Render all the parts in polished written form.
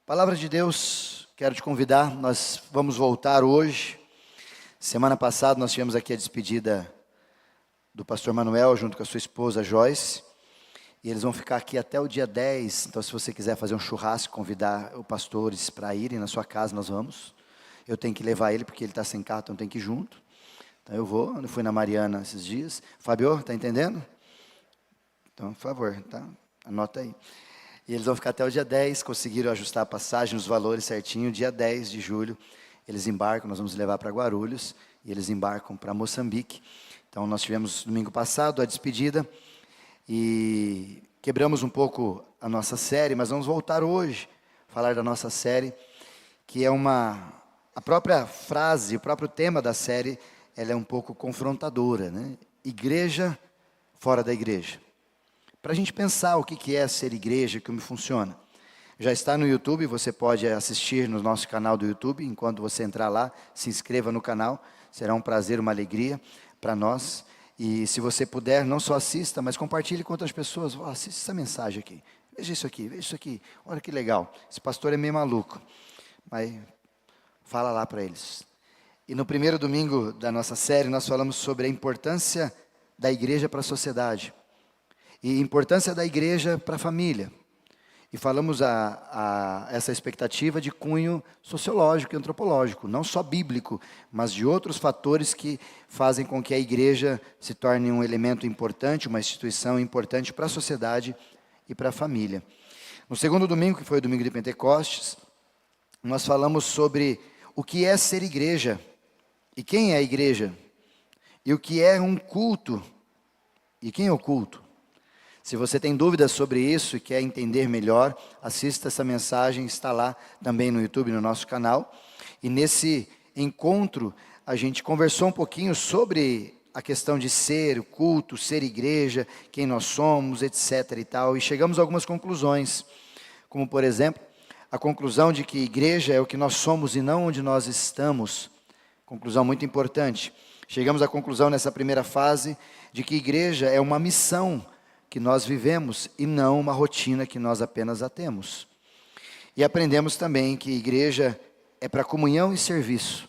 Palavra de Deus, quero te convidar, nós vamos voltar hoje. Semana passada nós tivemos aqui a despedida do pastor Manuel, junto com a sua esposa Joyce, e eles vão ficar aqui até o dia 10, então se você quiser fazer um churrasco, convidar os pastores para irem na sua casa, nós vamos. Eu tenho que levar ele, porque ele está sem carro, então tem que ir junto. Então eu vou, eu fui na Mariana esses dias. Fabio, está entendendo? Então, por favor, tá? Anota aí. E eles vão ficar até o dia 10, conseguiram ajustar a passagem, os valores certinho. Dia 10 de julho, eles embarcam, nós vamos levar para Guarulhos, e eles embarcam para Moçambique. Então, nós tivemos domingo passado a despedida, e quebramos um pouco a nossa série, mas vamos voltar hoje, falar da nossa série, que é a própria frase, o próprio tema da série, ela é um pouco confrontadora, né? Igreja fora da igreja. Para a gente pensar o que é ser igreja, como funciona. Já está no YouTube, você pode assistir no nosso canal do YouTube, enquanto você entrar lá, se inscreva no canal, será um prazer, uma alegria para nós. E se você puder, não só assista, mas compartilhe com outras pessoas. Assista essa mensagem aqui, veja isso aqui, olha que legal. Esse pastor é meio maluco, mas fala lá para eles. E no primeiro domingo da nossa série, nós falamos sobre a importância da igreja para a sociedade. E a importância da igreja para a família. E falamos essa expectativa de cunho sociológico e antropológico, não só bíblico, mas de outros fatores que fazem com que a igreja se torne um elemento importante, uma instituição importante para a sociedade e para a família. No segundo domingo, que foi o domingo de Pentecostes, nós falamos sobre o que é ser igreja, e quem é a igreja, e o que é um culto, e quem é o culto. Se você tem dúvidas sobre isso e quer entender melhor, assista essa mensagem, está lá também no YouTube, no nosso canal. E nesse encontro, a gente conversou um pouquinho sobre a questão de ser, o culto, ser igreja, quem nós somos, etc. e tal. E chegamos a algumas conclusões, como por exemplo, a conclusão de que igreja é o que nós somos e não onde nós estamos. Conclusão muito importante. Chegamos à conclusão nessa primeira fase de que igreja é uma missão que nós vivemos e não uma rotina que nós apenas a temos. E aprendemos também que igreja é para comunhão e serviço,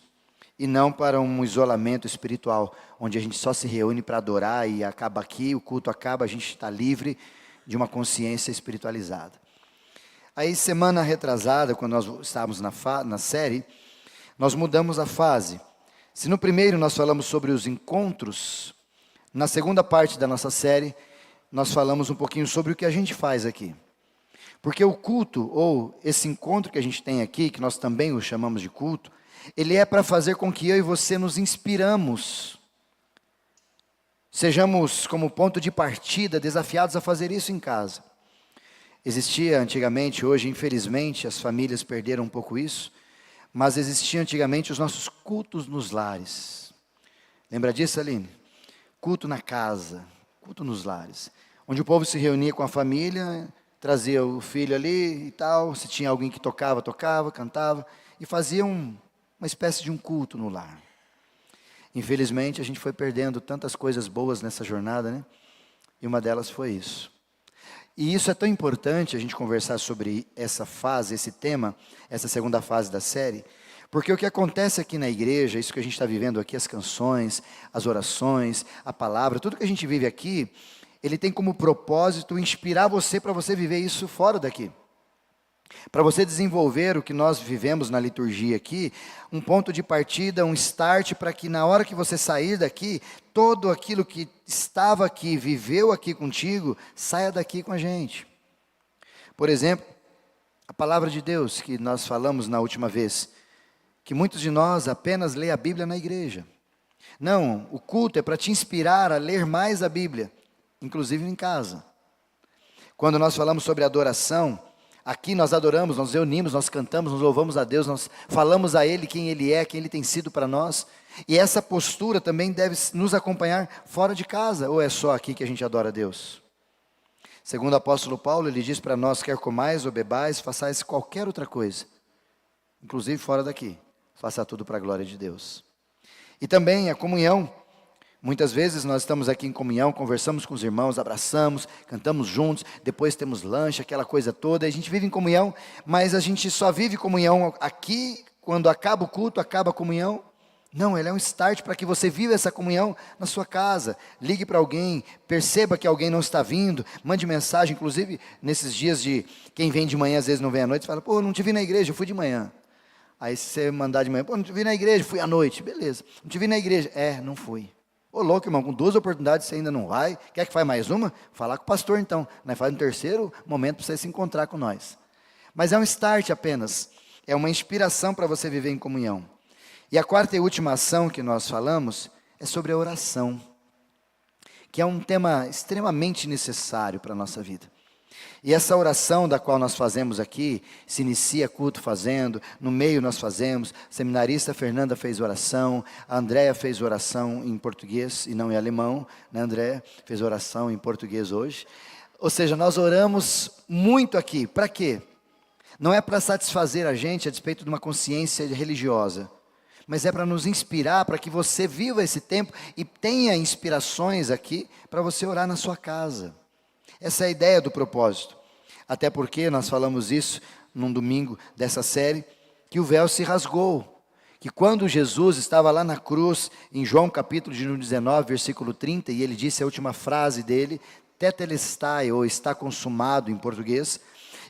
e não para um isolamento espiritual, onde a gente só se reúne para adorar e acaba aqui, o culto acaba, a gente está livre de uma consciência espiritualizada. Aí, semana retrasada, quando nós estávamos na série, nós mudamos a fase. Se no primeiro nós falamos sobre os encontros, na segunda parte da nossa série, nós falamos um pouquinho sobre o que a gente faz aqui. Porque o culto, ou esse encontro que a gente tem aqui, que nós também o chamamos de culto, ele é para fazer com que eu e você nos inspiramos. Sejamos como ponto de partida, desafiados a fazer isso em casa. Existia antigamente, hoje infelizmente as famílias perderam um pouco isso, mas existiam antigamente os nossos cultos nos lares. Lembra disso, Aline? Culto na casa, culto nos lares, onde o povo se reunia com a família, trazia o filho ali e tal, se tinha alguém que tocava, cantava, e fazia uma espécie de um culto no lar. Infelizmente, a gente foi perdendo tantas coisas boas nessa jornada, né? E uma delas foi isso. E isso é tão importante, a gente conversar sobre essa fase, esse tema, essa segunda fase da série, porque o que acontece aqui na igreja, isso que a gente está vivendo aqui, as canções, as orações, a palavra, tudo que a gente vive aqui, ele tem como propósito inspirar você para você viver isso fora daqui. Para você desenvolver o que nós vivemos na liturgia aqui, um ponto de partida, um start, para que na hora que você sair daqui, todo aquilo que estava aqui, viveu aqui contigo, saia daqui com a gente. Por exemplo, a palavra de Deus que nós falamos na última vez, que muitos de nós apenas lê a Bíblia na igreja. Não, o culto é para te inspirar a ler mais a Bíblia, inclusive em casa. Quando nós falamos sobre adoração, aqui nós adoramos, nós reunimos, nós cantamos, nós louvamos a Deus, nós falamos a Ele quem Ele é, quem Ele tem sido para nós. E essa postura também deve nos acompanhar fora de casa, ou é só aqui que a gente adora a Deus? Segundo o apóstolo Paulo, ele diz para nós, quer comais ou bebais, façais qualquer outra coisa, inclusive fora daqui, faça tudo para a glória de Deus. E também a comunhão, Muitas vezes nós estamos aqui em comunhão, conversamos com os irmãos, abraçamos, cantamos juntos, depois temos lanche, aquela coisa toda, a gente vive em comunhão, mas a gente só vive comunhão aqui, quando acaba o culto, acaba a comunhão. Não, ele é um start para que você viva essa comunhão na sua casa. Ligue para alguém, perceba que alguém não está vindo, mande mensagem, inclusive nesses dias de quem vem de manhã, às vezes não vem à noite, fala, pô, não te vi na igreja, eu fui de manhã. Aí se você mandar de manhã, pô, não te vi na igreja, fui à noite, beleza. Não te vi na igreja, não fui. Ô louco, irmão, com 2 oportunidades você ainda não vai, quer que faz mais uma? Falar com o pastor então, nós faz um terceiro momento para você se encontrar com nós. Mas é um start apenas, é uma inspiração para você viver em comunhão. E a quarta e última ação que nós falamos é sobre a oração, que é um tema extremamente necessário para a nossa vida. E essa oração da qual nós fazemos aqui, se inicia culto fazendo, no meio nós fazemos, a seminarista Fernanda fez oração, a Andréia fez oração em português e não em alemão, né, Andréia? Fez oração em português hoje. Ou seja, nós oramos muito aqui, para quê? Não é para satisfazer a gente a despeito de uma consciência religiosa, mas é para nos inspirar, para que você viva esse tempo e tenha inspirações aqui para você orar na sua casa. Essa é a ideia do propósito. Até porque nós falamos isso num domingo dessa série, que o véu se rasgou. Que quando Jesus estava lá na cruz, em João capítulo de 19, versículo 30, e ele disse a última frase dele, tetelestai, ou está consumado em português.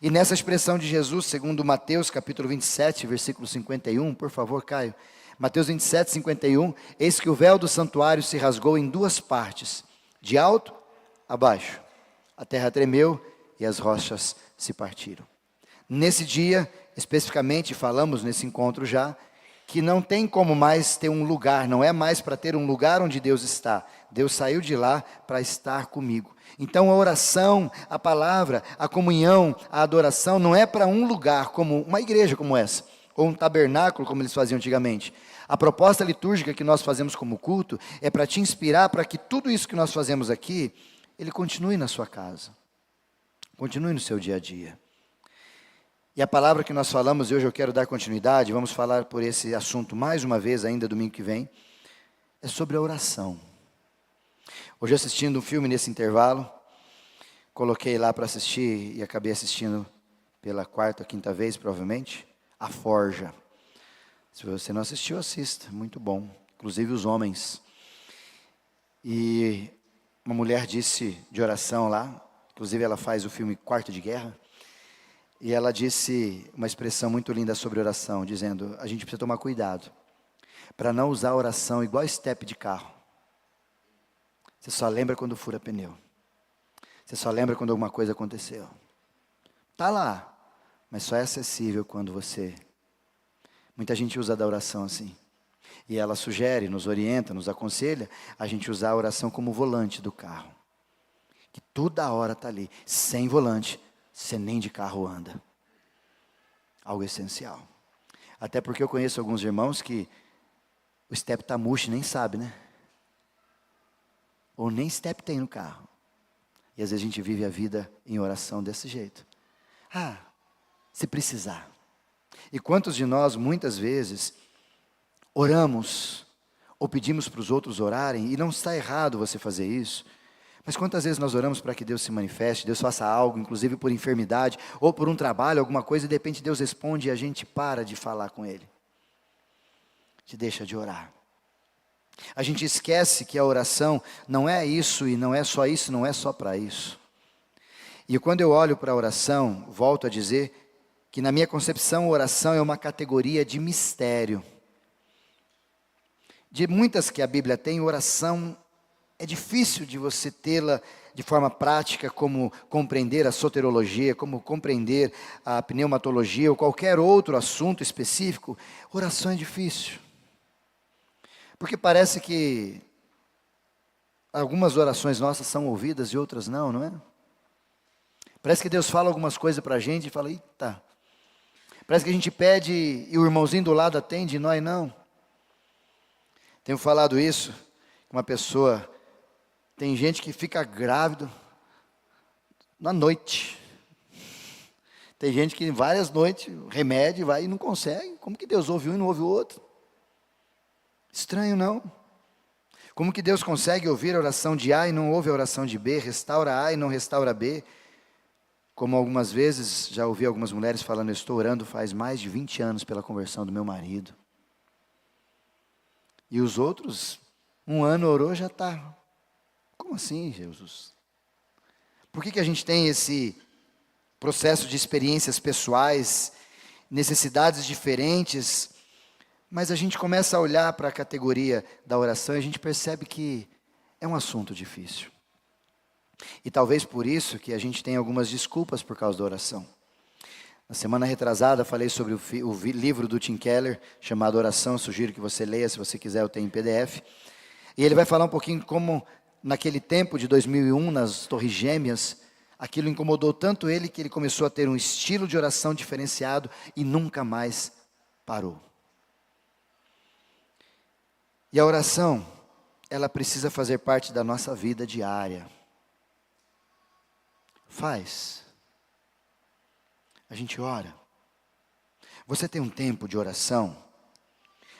E nessa expressão de Jesus, segundo Mateus capítulo 27, versículo 51, por favor, Caio. Mateus 27, 51, eis que o véu do santuário se rasgou em 2 partes, de alto a baixo. A terra tremeu e as rochas se partiram. Nesse dia, especificamente, falamos nesse encontro já, que não tem como mais ter um lugar, não é mais para ter um lugar onde Deus está. Deus saiu de lá para estar comigo. Então a oração, a palavra, a comunhão, a adoração não é para um lugar, como uma igreja como essa, ou um tabernáculo como eles faziam antigamente. A proposta litúrgica que nós fazemos como culto é para te inspirar para que tudo isso que nós fazemos aqui, ele continue na sua casa, continue no seu dia a dia. E a palavra que nós falamos, e hoje eu quero dar continuidade, vamos falar por esse assunto mais uma vez ainda domingo que vem, é sobre a oração. Hoje assistindo um filme nesse intervalo, coloquei lá para assistir e acabei assistindo pela 4ª ou 5ª vez provavelmente, A Forja. Se você não assistiu, assista, muito bom, inclusive os homens. E uma mulher disse de oração lá, inclusive ela faz o filme Quarto de Guerra, e ela disse uma expressão muito linda sobre oração, dizendo, a gente precisa tomar cuidado, para não usar a oração igual step de carro. Você só lembra quando fura pneu. Você só lembra quando alguma coisa aconteceu. Está lá, mas só é acessível quando você... Muita gente usa da oração assim. E ela sugere, nos orienta, nos aconselha a gente usar a oração como volante do carro. Que toda hora está ali. Sem volante, você nem de carro anda. Algo essencial. Até porque eu conheço alguns irmãos que o step está murcho e nem sabe, né? Ou nem step tem no carro. E às vezes a gente vive a vida em oração desse jeito. Se precisar. E quantos de nós, muitas vezes, oramos, ou pedimos para os outros orarem, e não está errado você fazer isso, mas quantas vezes nós oramos para que Deus se manifeste, Deus faça algo, inclusive por enfermidade, ou por um trabalho, alguma coisa, e de repente Deus responde e a gente para de falar com Ele. A gente deixa de orar. A gente esquece que a oração não é isso, e não é só isso, não é só para isso. E quando eu olho para a oração, volto a dizer que na minha concepção a oração é uma categoria de mistério. De muitas que a Bíblia tem, oração é difícil de você tê-la de forma prática, como compreender a soterologia, como compreender a pneumatologia ou qualquer outro assunto específico. Oração é difícil. Porque parece que algumas orações nossas são ouvidas e outras não, não é? Parece que Deus fala algumas coisas para a gente e fala, eita. Parece que a gente pede e o irmãozinho do lado atende e nós não. Tenho falado isso com uma pessoa, tem gente que fica grávido na noite. Tem gente que em várias noites, remédio, vai e não consegue. Como que Deus ouve um e não ouve o outro? Estranho, não? Como que Deus consegue ouvir a oração de A e não ouve a oração de B, restaura A e não restaura B? Como algumas vezes já ouvi algumas mulheres falando, eu estou orando faz mais de 20 anos pela conversão do meu marido. E os outros, 1 ano orou, já está. Como assim, Jesus? Por que a gente tem esse processo de experiências pessoais, necessidades diferentes, mas a gente começa a olhar para a categoria da oração e a gente percebe que é um assunto difícil. E talvez por isso que a gente tem algumas desculpas por causa da oração. Na semana retrasada falei sobre o livro do Tim Keller, chamado Oração, sugiro que você leia, se você quiser eu tenho em PDF. E ele vai falar um pouquinho como naquele tempo de 2001, nas Torres Gêmeas, aquilo incomodou tanto ele que ele começou a ter um estilo de oração diferenciado e nunca mais parou. E a oração, ela precisa fazer parte da nossa vida diária. Faz. A gente ora. Você tem um tempo de oração?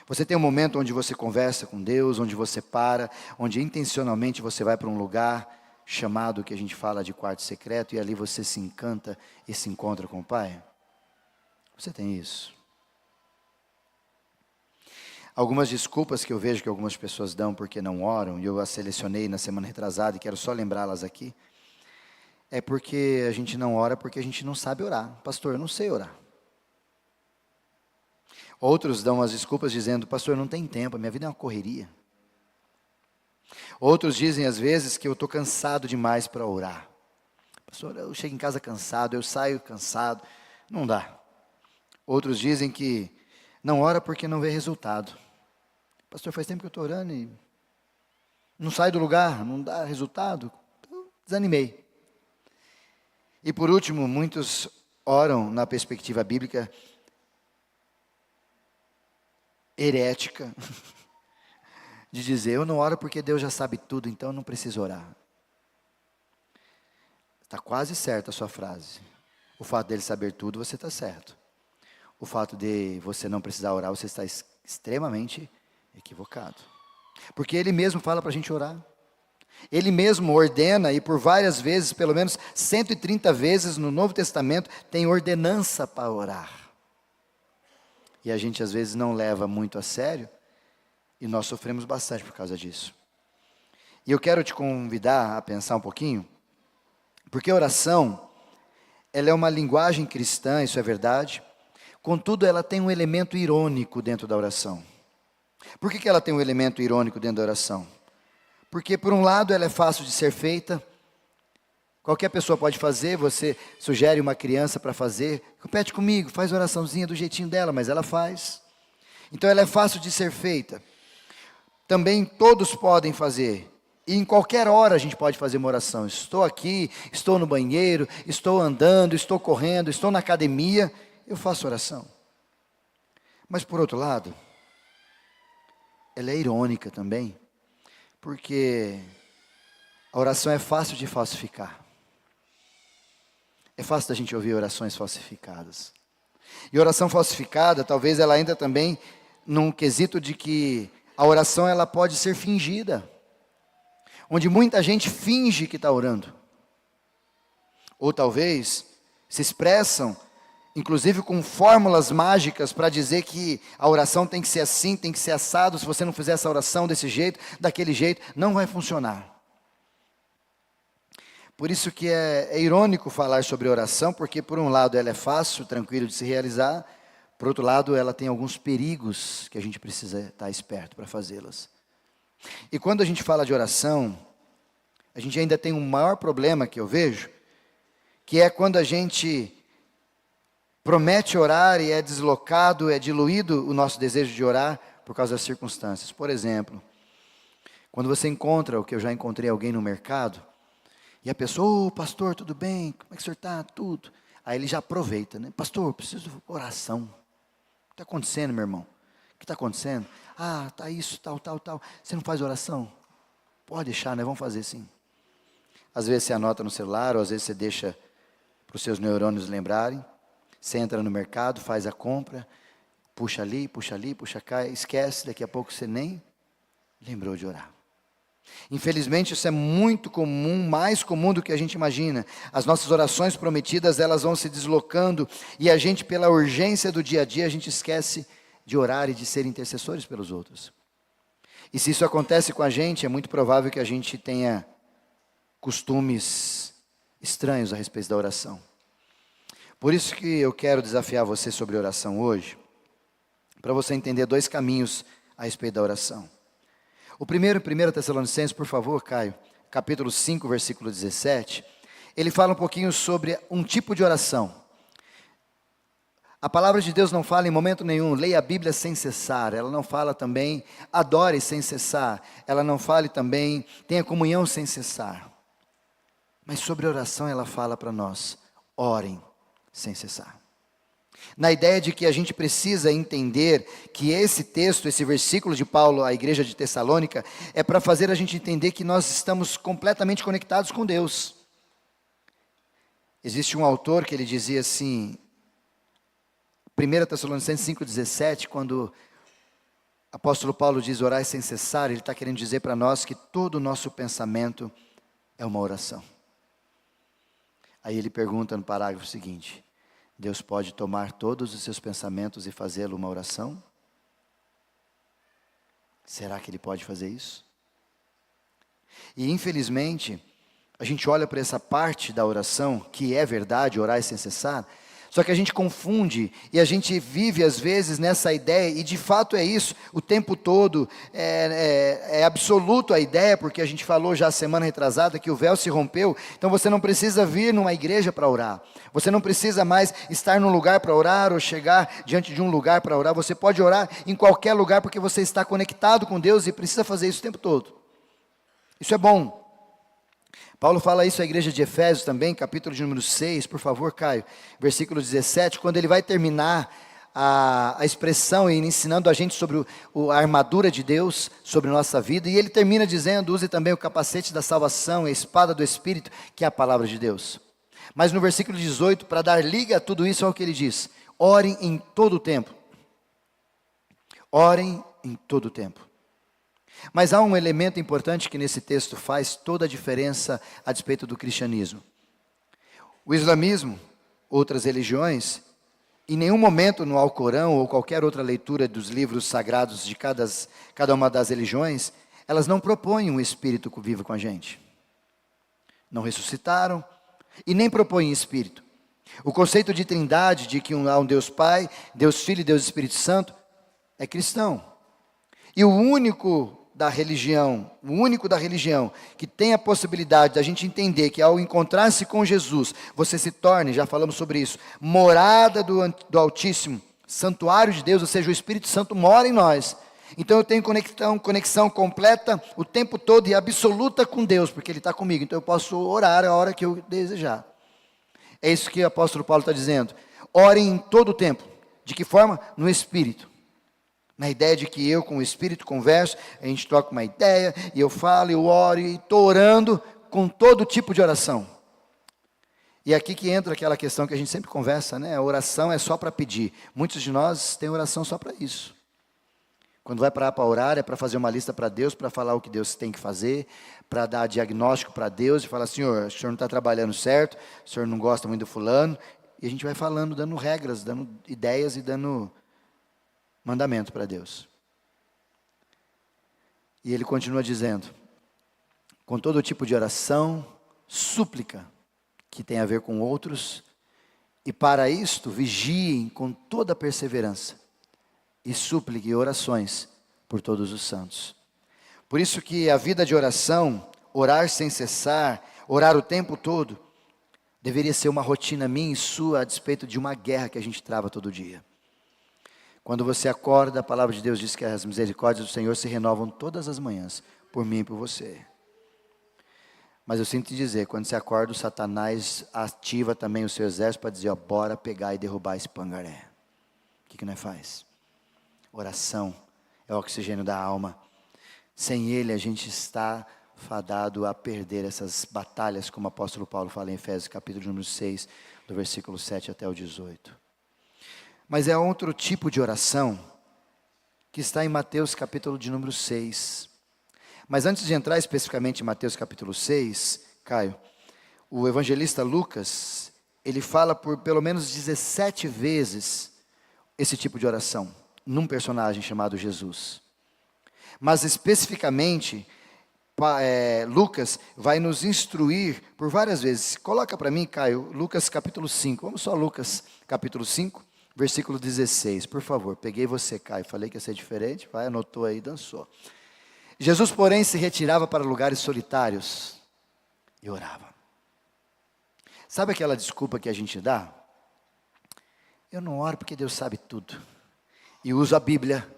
Você tem um momento onde você conversa com Deus, onde você para, onde intencionalmente você vai para um lugar chamado, que a gente fala de quarto secreto, e ali você se encanta e se encontra com o Pai? Você tem isso? Algumas desculpas que eu vejo que algumas pessoas dão porque não oram, e eu as selecionei na semana retrasada e quero só lembrá-las aqui, é porque a gente não ora porque a gente não sabe orar. Pastor, eu não sei orar. Outros dão as desculpas dizendo, pastor, não tem tempo, a minha vida é uma correria. Outros dizem às vezes que eu estou cansado demais para orar. Pastor, eu chego em casa cansado, eu saio cansado, não dá. Outros dizem que não ora porque não vê resultado. Pastor, faz tempo que eu estou orando e não sai do lugar, não dá resultado. Então, desanimei. E por último, muitos oram na perspectiva bíblica herética, de dizer, eu não oro porque Deus já sabe tudo, então eu não preciso orar. Está quase certa a sua frase. O fato dele saber tudo, você está certo. O fato de você não precisar orar, você está extremamente equivocado. Porque ele mesmo fala para a gente orar. Ele mesmo ordena, e por várias vezes, pelo menos 130 vezes no Novo Testamento, tem ordenança para orar. E a gente às vezes não leva muito a sério, e nós sofremos bastante por causa disso. E eu quero te convidar a pensar um pouquinho, porque a oração, ela é uma linguagem cristã, isso é verdade, contudo ela tem um elemento irônico dentro da oração. Por que ela tem um elemento irônico dentro da oração? Porque por um lado ela é fácil de ser feita, qualquer pessoa pode fazer, você sugere uma criança para fazer, repete comigo, faz a oraçãozinha do jeitinho dela, mas ela faz. Então ela é fácil de ser feita. Também todos podem fazer, e em qualquer hora a gente pode fazer uma oração. Estou aqui, estou no banheiro, estou andando, estou correndo, estou na academia, eu faço oração. Mas por outro lado, ela é irônica também, porque a oração é fácil de falsificar. É fácil da gente ouvir orações falsificadas. E oração falsificada, talvez ela entra também num quesito de que a oração ela pode ser fingida. Onde muita gente finge que está orando. Ou talvez se expressam, inclusive com fórmulas mágicas para dizer que a oração tem que ser assim, tem que ser assado, se você não fizer essa oração desse jeito, daquele jeito, não vai funcionar. Por isso que é irônico falar sobre oração, porque por um lado ela é fácil, tranquilo de se realizar, por outro lado ela tem alguns perigos que a gente precisa estar esperto para fazê-las. E quando a gente fala de oração, a gente ainda tem um maior problema que eu vejo, que é quando a gente promete orar e é deslocado, é diluído o nosso desejo de orar por causa das circunstâncias. Por exemplo, quando você encontra, o que eu já encontrei alguém no mercado, e a pessoa, ô pastor, tudo bem? Como é que o senhor está? Tudo. Aí ele já aproveita, né? Pastor, eu preciso de oração. O que está acontecendo, meu irmão? O que está acontecendo? Ah, está isso, tal. Você não faz oração? Pode deixar, né? Vamos fazer sim. Às vezes você anota no celular, ou às vezes você deixa para os seus neurônios lembrarem. Você entra no mercado, faz a compra, puxa ali, puxa cá, esquece, daqui a pouco você nem lembrou de orar. Infelizmente isso é muito comum, mais comum do que a gente imagina. As nossas orações prometidas, elas vão se deslocando e a gente, pela urgência do dia a dia, a gente esquece de orar e de ser intercessores pelos outros. E se isso acontece com a gente, é muito provável que a gente tenha costumes estranhos a respeito da oração. Por isso que eu quero desafiar você sobre oração hoje, para você entender 2 caminhos a respeito da oração. O primeiro, 1 Tessalonicenses, por favor, Caio, capítulo 5, versículo 17, ele fala um pouquinho sobre um tipo de oração. A palavra de Deus não fala em momento nenhum, leia a Bíblia sem cessar, ela não fala também, adore sem cessar, ela não fala também, tenha comunhão sem cessar. Mas sobre oração ela fala para nós, orem sem cessar. Na ideia de que a gente precisa entender que esse texto, esse versículo de Paulo à igreja de Tessalônica, é para fazer a gente entender que nós estamos completamente conectados com Deus. Existe um autor que ele dizia assim, 1 Tessalonicenses 5,17, quando o apóstolo Paulo diz orar sem cessar, ele está querendo dizer para nós que todo o nosso pensamento é uma oração. Aí ele pergunta no parágrafo seguinte, Deus pode tomar todos os seus pensamentos e fazê-lo uma oração? Será que Ele pode fazer isso? E infelizmente, a gente olha para essa parte da oração, que é verdade, orar sem cessar, só que a gente confunde e a gente vive às vezes nessa ideia, e de fato é isso, o tempo todo, é absoluto a ideia, porque a gente falou já semana retrasada que o véu se rompeu, então você não precisa vir numa igreja para orar, você não precisa mais estar num lugar para orar, ou chegar diante de um lugar para orar, você pode orar em qualquer lugar, porque você está conectado com Deus e precisa fazer isso o tempo todo. Isso é bom. Paulo fala isso à igreja de Efésios também, capítulo de número 6, por favor, Caio, versículo 17, quando ele vai terminar a expressão e ensinando a gente sobre a armadura de Deus, sobre nossa vida, e ele termina dizendo, use também o capacete da salvação, a espada do Espírito, que é a palavra de Deus. Mas no versículo 18, para dar liga a tudo isso, é o que ele diz, orem em todo o tempo. Orem em todo o tempo. Mas há um elemento importante que nesse texto faz toda a diferença a despeito do cristianismo. O islamismo, outras religiões, em nenhum momento no Alcorão ou qualquer outra leitura dos livros sagrados de cada uma das religiões, elas não propõem um espírito que vive com a gente. Não ressuscitaram e nem propõem espírito. O conceito de trindade, de que há um Deus Pai, Deus Filho e Deus Espírito Santo, é cristão. E o único da religião que tem a possibilidade da gente entender que ao encontrar-se com Jesus, você se torne, já falamos sobre isso, morada do Altíssimo, santuário de Deus, ou seja, o Espírito Santo mora em nós. Então eu tenho conexão completa o tempo todo e absoluta com Deus, porque Ele está comigo, então eu posso orar a hora que eu desejar. É isso que o apóstolo Paulo está dizendo, orem em todo o tempo. De que forma? No Espírito. Na ideia de que eu com o Espírito converso, a gente troca uma ideia, e eu falo, eu oro, e estou orando com todo tipo de oração. E aqui que entra aquela questão que a gente sempre conversa, né? A oração é só para pedir. Muitos de nós têm oração só para isso. Quando vai para orar, é para fazer uma lista para Deus, para falar o que Deus tem que fazer, para dar diagnóstico para Deus, e falar, Senhor, o Senhor não está trabalhando certo, o Senhor não gosta muito do fulano, e a gente vai falando, dando regras, dando ideias e dando mandamento para Deus. E ele continua dizendo, com todo tipo de oração, súplica, que tem a ver com outros, e para isto vigiem com toda perseverança, e súplique orações por todos os santos. Por isso que a vida de oração, orar sem cessar, orar o tempo todo, deveria ser uma rotina minha e sua, a despeito de uma guerra que a gente trava todo dia. Quando você acorda, a palavra de Deus diz que as misericórdias do Senhor se renovam todas as manhãs, por mim e por você. Mas eu sinto te dizer, quando você acorda, o Satanás ativa também o seu exército para dizer, ó, bora pegar e derrubar esse pangaré. O que nós faz? Oração é o oxigênio da alma. Sem ele a gente está fadado a perder essas batalhas, como o apóstolo Paulo fala em Efésios capítulo número 6, do versículo 7 até o 18. Mas é outro tipo de oração que está em Mateus capítulo de número 6. Mas antes de entrar especificamente em Mateus capítulo 6, Caio, o evangelista Lucas, ele fala por pelo menos 17 vezes esse tipo de oração, num personagem chamado Jesus. Mas especificamente, Lucas vai nos instruir por várias vezes. Coloca para mim, Caio, Lucas capítulo 5. Vamos só Lucas capítulo 5, versículo 16, por favor. Peguei você, Caio, falei que ia ser diferente, vai, anotou aí, dançou. Jesus, porém, se retirava para lugares solitários e orava. Sabe aquela desculpa que a gente dá? Eu não oro porque Deus sabe tudo. E uso a Bíblia.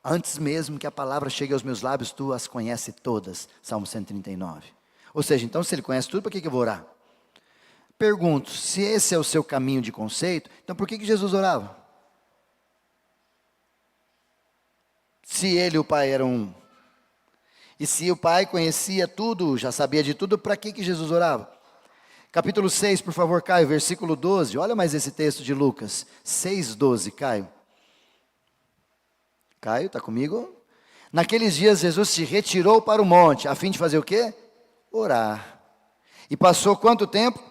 Antes mesmo que a palavra chegue aos meus lábios, tu as conheces todas. Salmo 139. Ou seja, então se ele conhece tudo, por que eu vou orar? Pergunto, se esse é o seu caminho de conceito, então por que Jesus orava? Se ele e o Pai eram um. E se o Pai conhecia tudo, já sabia de tudo, para que Jesus orava? Capítulo 6, por favor, Caio, versículo 12. Olha mais esse texto de Lucas. 6:12, Caio. Caio, está comigo? Naqueles dias, Jesus se retirou para o monte, a fim de fazer o quê? Orar. E passou quanto tempo?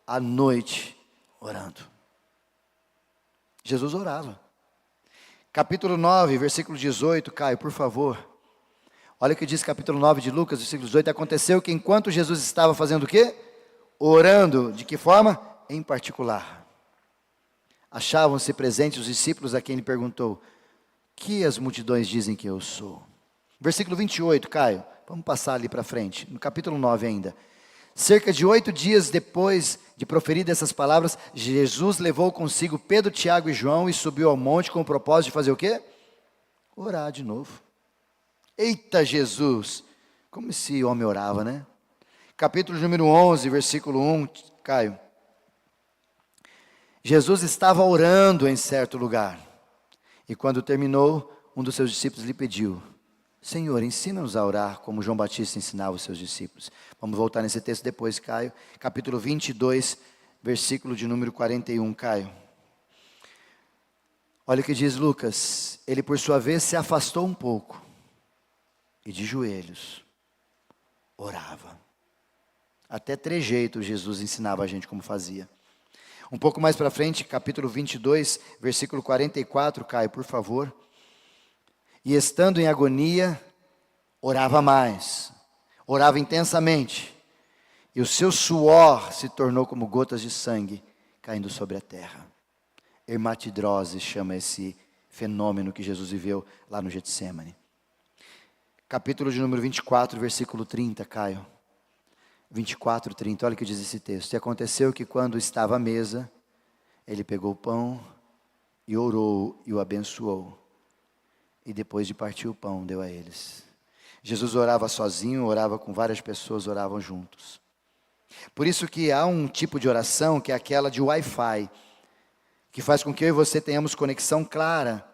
A noite, orando. Jesus orava. Capítulo 9, versículo 18, Caio, por favor. Olha o que diz capítulo 9 de Lucas, versículo 18. Aconteceu que enquanto Jesus estava fazendo o quê? Orando. De que forma? Em particular. Achavam-se presentes os discípulos a quem ele perguntou: que as multidões dizem que eu sou? Versículo 28, Caio. Vamos passar ali para frente. No capítulo 9 ainda. Cerca de 8 dias depois de proferir essas palavras, Jesus levou consigo Pedro, Tiago e João e subiu ao monte com o propósito de fazer o quê? Orar de novo. Eita Jesus! Como esse homem orava, né? Capítulo número 11, versículo 1, Caio. Jesus estava orando em certo lugar. E quando terminou, um dos seus discípulos lhe pediu: Senhor, ensina-nos a orar como João Batista ensinava os seus discípulos. Vamos voltar nesse texto depois, Caio. Capítulo 22, versículo de número 41, Caio. Olha o que diz Lucas. Ele, por sua vez, se afastou um pouco e de joelhos orava. Até trejeito Jesus ensinava a gente como fazia. Um pouco mais para frente, capítulo 22, versículo 44, Caio, por favor. E estando em agonia, orava mais, orava intensamente, e o seu suor se tornou como gotas de sangue caindo sobre a terra. Hermatidrose chama esse fenômeno que Jesus viveu lá no Getsêmani. Capítulo de número 24, versículo 30, Caio. 24, 30, olha o que diz esse texto. E aconteceu que quando estava à mesa, ele pegou o pão e orou e o abençoou. E depois de partir o pão, deu a eles. Jesus orava sozinho, orava com várias pessoas, oravam juntos. Por isso que há um tipo de oração que é aquela de Wi-Fi, que faz com que eu e você tenhamos conexão clara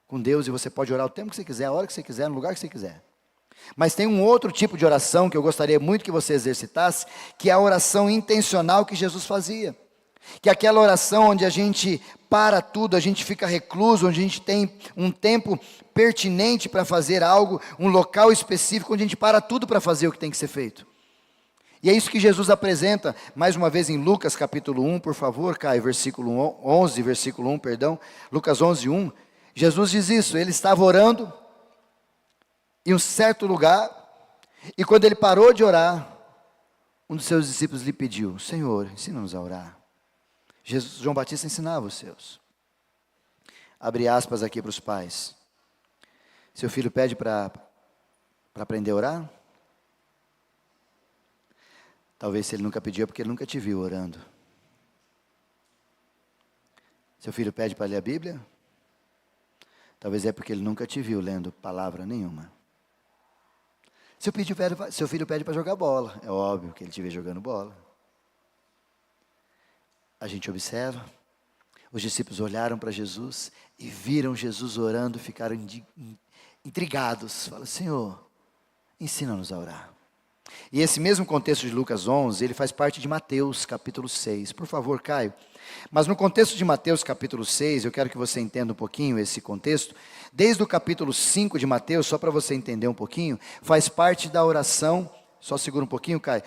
com Deus, e você pode orar o tempo que você quiser, a hora que você quiser, no lugar que você quiser. Mas tem um outro tipo de oração que eu gostaria muito que você exercitasse, que é a oração intencional que Jesus fazia. Que é aquela oração onde a gente para tudo, a gente fica recluso, onde a gente tem um tempo pertinente para fazer algo, um local específico onde a gente para tudo para fazer o que tem que ser feito. E é isso que Jesus apresenta, mais uma vez em Lucas capítulo 1, por favor, Caio, versículo 11, versículo 1, perdão. Lucas 11, 1. Jesus diz isso, ele estava orando em um certo lugar, e quando ele parou de orar, um dos seus discípulos lhe pediu: Senhor, ensina-nos a orar. João Batista ensinava os seus. Abre aspas aqui para os pais. Seu filho pede para aprender a orar? Talvez se ele nunca pediu é porque ele nunca te viu orando. Seu filho pede para ler a Bíblia? Talvez é porque ele nunca te viu lendo palavra nenhuma. Seu filho pede para jogar bola. É óbvio que ele te vê jogando bola. A gente observa. Os discípulos olharam para Jesus e viram Jesus orando, ficaram intrigados. Fala: Senhor, ensina-nos a orar. E esse mesmo contexto de Lucas 11, ele faz parte de Mateus capítulo 6. Por favor, Caio. Mas no contexto de Mateus capítulo 6, eu quero que você entenda um pouquinho esse contexto. Desde o capítulo 5 de Mateus, só para você entender um pouquinho, faz parte da oração, só segura um pouquinho, Caio.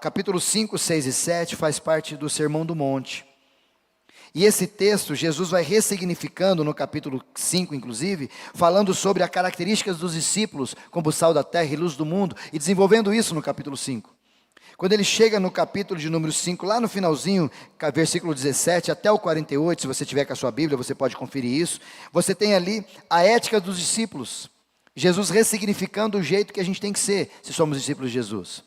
Capítulo 5, 6 e 7 faz parte do Sermão do Monte. E esse texto, Jesus vai ressignificando no capítulo 5, inclusive, falando sobre as características dos discípulos como sal da terra e luz do mundo, e desenvolvendo isso no capítulo 5. Quando ele chega no capítulo de número 5, lá no finalzinho, versículo 17 até o 48, se você tiver com a sua Bíblia, você pode conferir isso. Você tem ali a ética dos discípulos. Jesus ressignificando o jeito que a gente tem que ser, se somos discípulos de Jesus.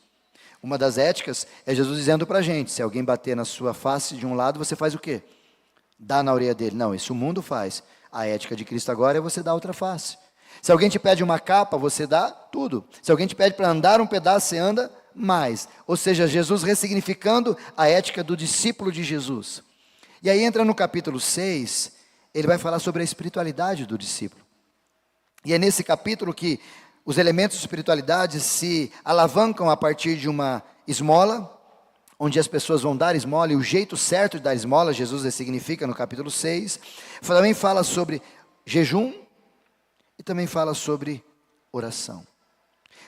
Uma das éticas é Jesus dizendo para a gente, se alguém bater na sua face de um lado, você faz o quê? Dá na orelha dele. Não, isso o mundo faz. A ética de Cristo agora é você dar outra face. Se alguém te pede uma capa, você dá tudo. Se alguém te pede para andar um pedaço, você anda mais. Ou seja, Jesus ressignificando a ética do discípulo de Jesus. E aí entra no capítulo 6, ele vai falar sobre a espiritualidade do discípulo. E é nesse capítulo que os elementos de espiritualidade se alavancam a partir de uma esmola, onde as pessoas vão dar esmola, e o jeito certo de dar esmola, Jesus ressignifica no capítulo 6. Também fala sobre jejum e também fala sobre oração.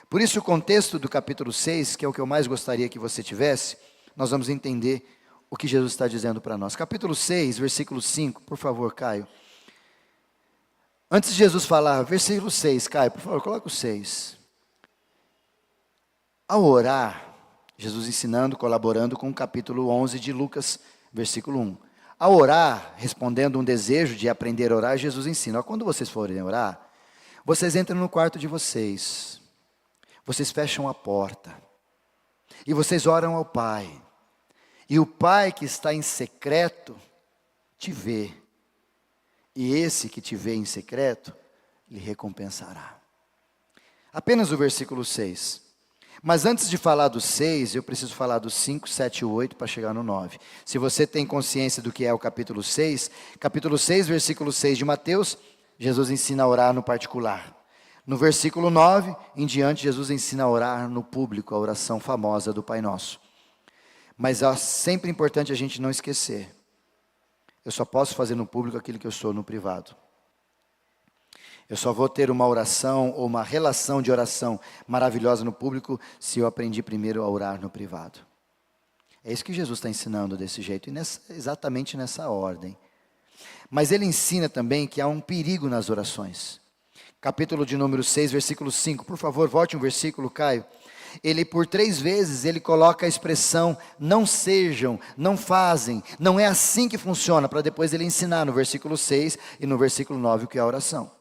Por isso o contexto do capítulo 6, que é o que eu mais gostaria que você tivesse, nós vamos entender o que Jesus está dizendo para nós. Capítulo 6, versículo 5, por favor, Caio. Antes de Jesus falar, versículo 6, Caio, por favor, coloca o 6. Ao orar, Jesus ensinando, colaborando com o capítulo 11 de Lucas, versículo 1. Ao orar, respondendo um desejo de aprender a orar, Jesus ensina, quando vocês forem orar, vocês entram no quarto de vocês, vocês fecham a porta, e vocês oram ao Pai, e o Pai que está em secreto, te vê, e esse que te vê em secreto, lhe recompensará. Apenas o versículo 6. Mas antes de falar do 6, eu preciso falar do 5, 7 e 8 para chegar no 9. Se você tem consciência do que é o capítulo 6, versículo 6 de Mateus, Jesus ensina a orar no particular. No versículo 9 em diante, Jesus ensina a orar no público, a oração famosa do Pai Nosso. Mas é sempre importante a gente não esquecer. Eu só posso fazer no público aquilo que eu sou no privado. Eu só vou ter uma oração ou uma relação de oração maravilhosa no público se eu aprendi primeiro a orar no privado. É isso que Jesus está ensinando desse jeito, e exatamente nessa ordem. Mas ele ensina também que há um perigo nas orações. Capítulo de número 6, versículo 5. Por favor, volte um versículo, Caio. Ele por 3 vezes, ele coloca a expressão, não sejam, não fazem, não é assim que funciona, para depois ele ensinar no versículo 6 e no versículo 9 o que é a oração.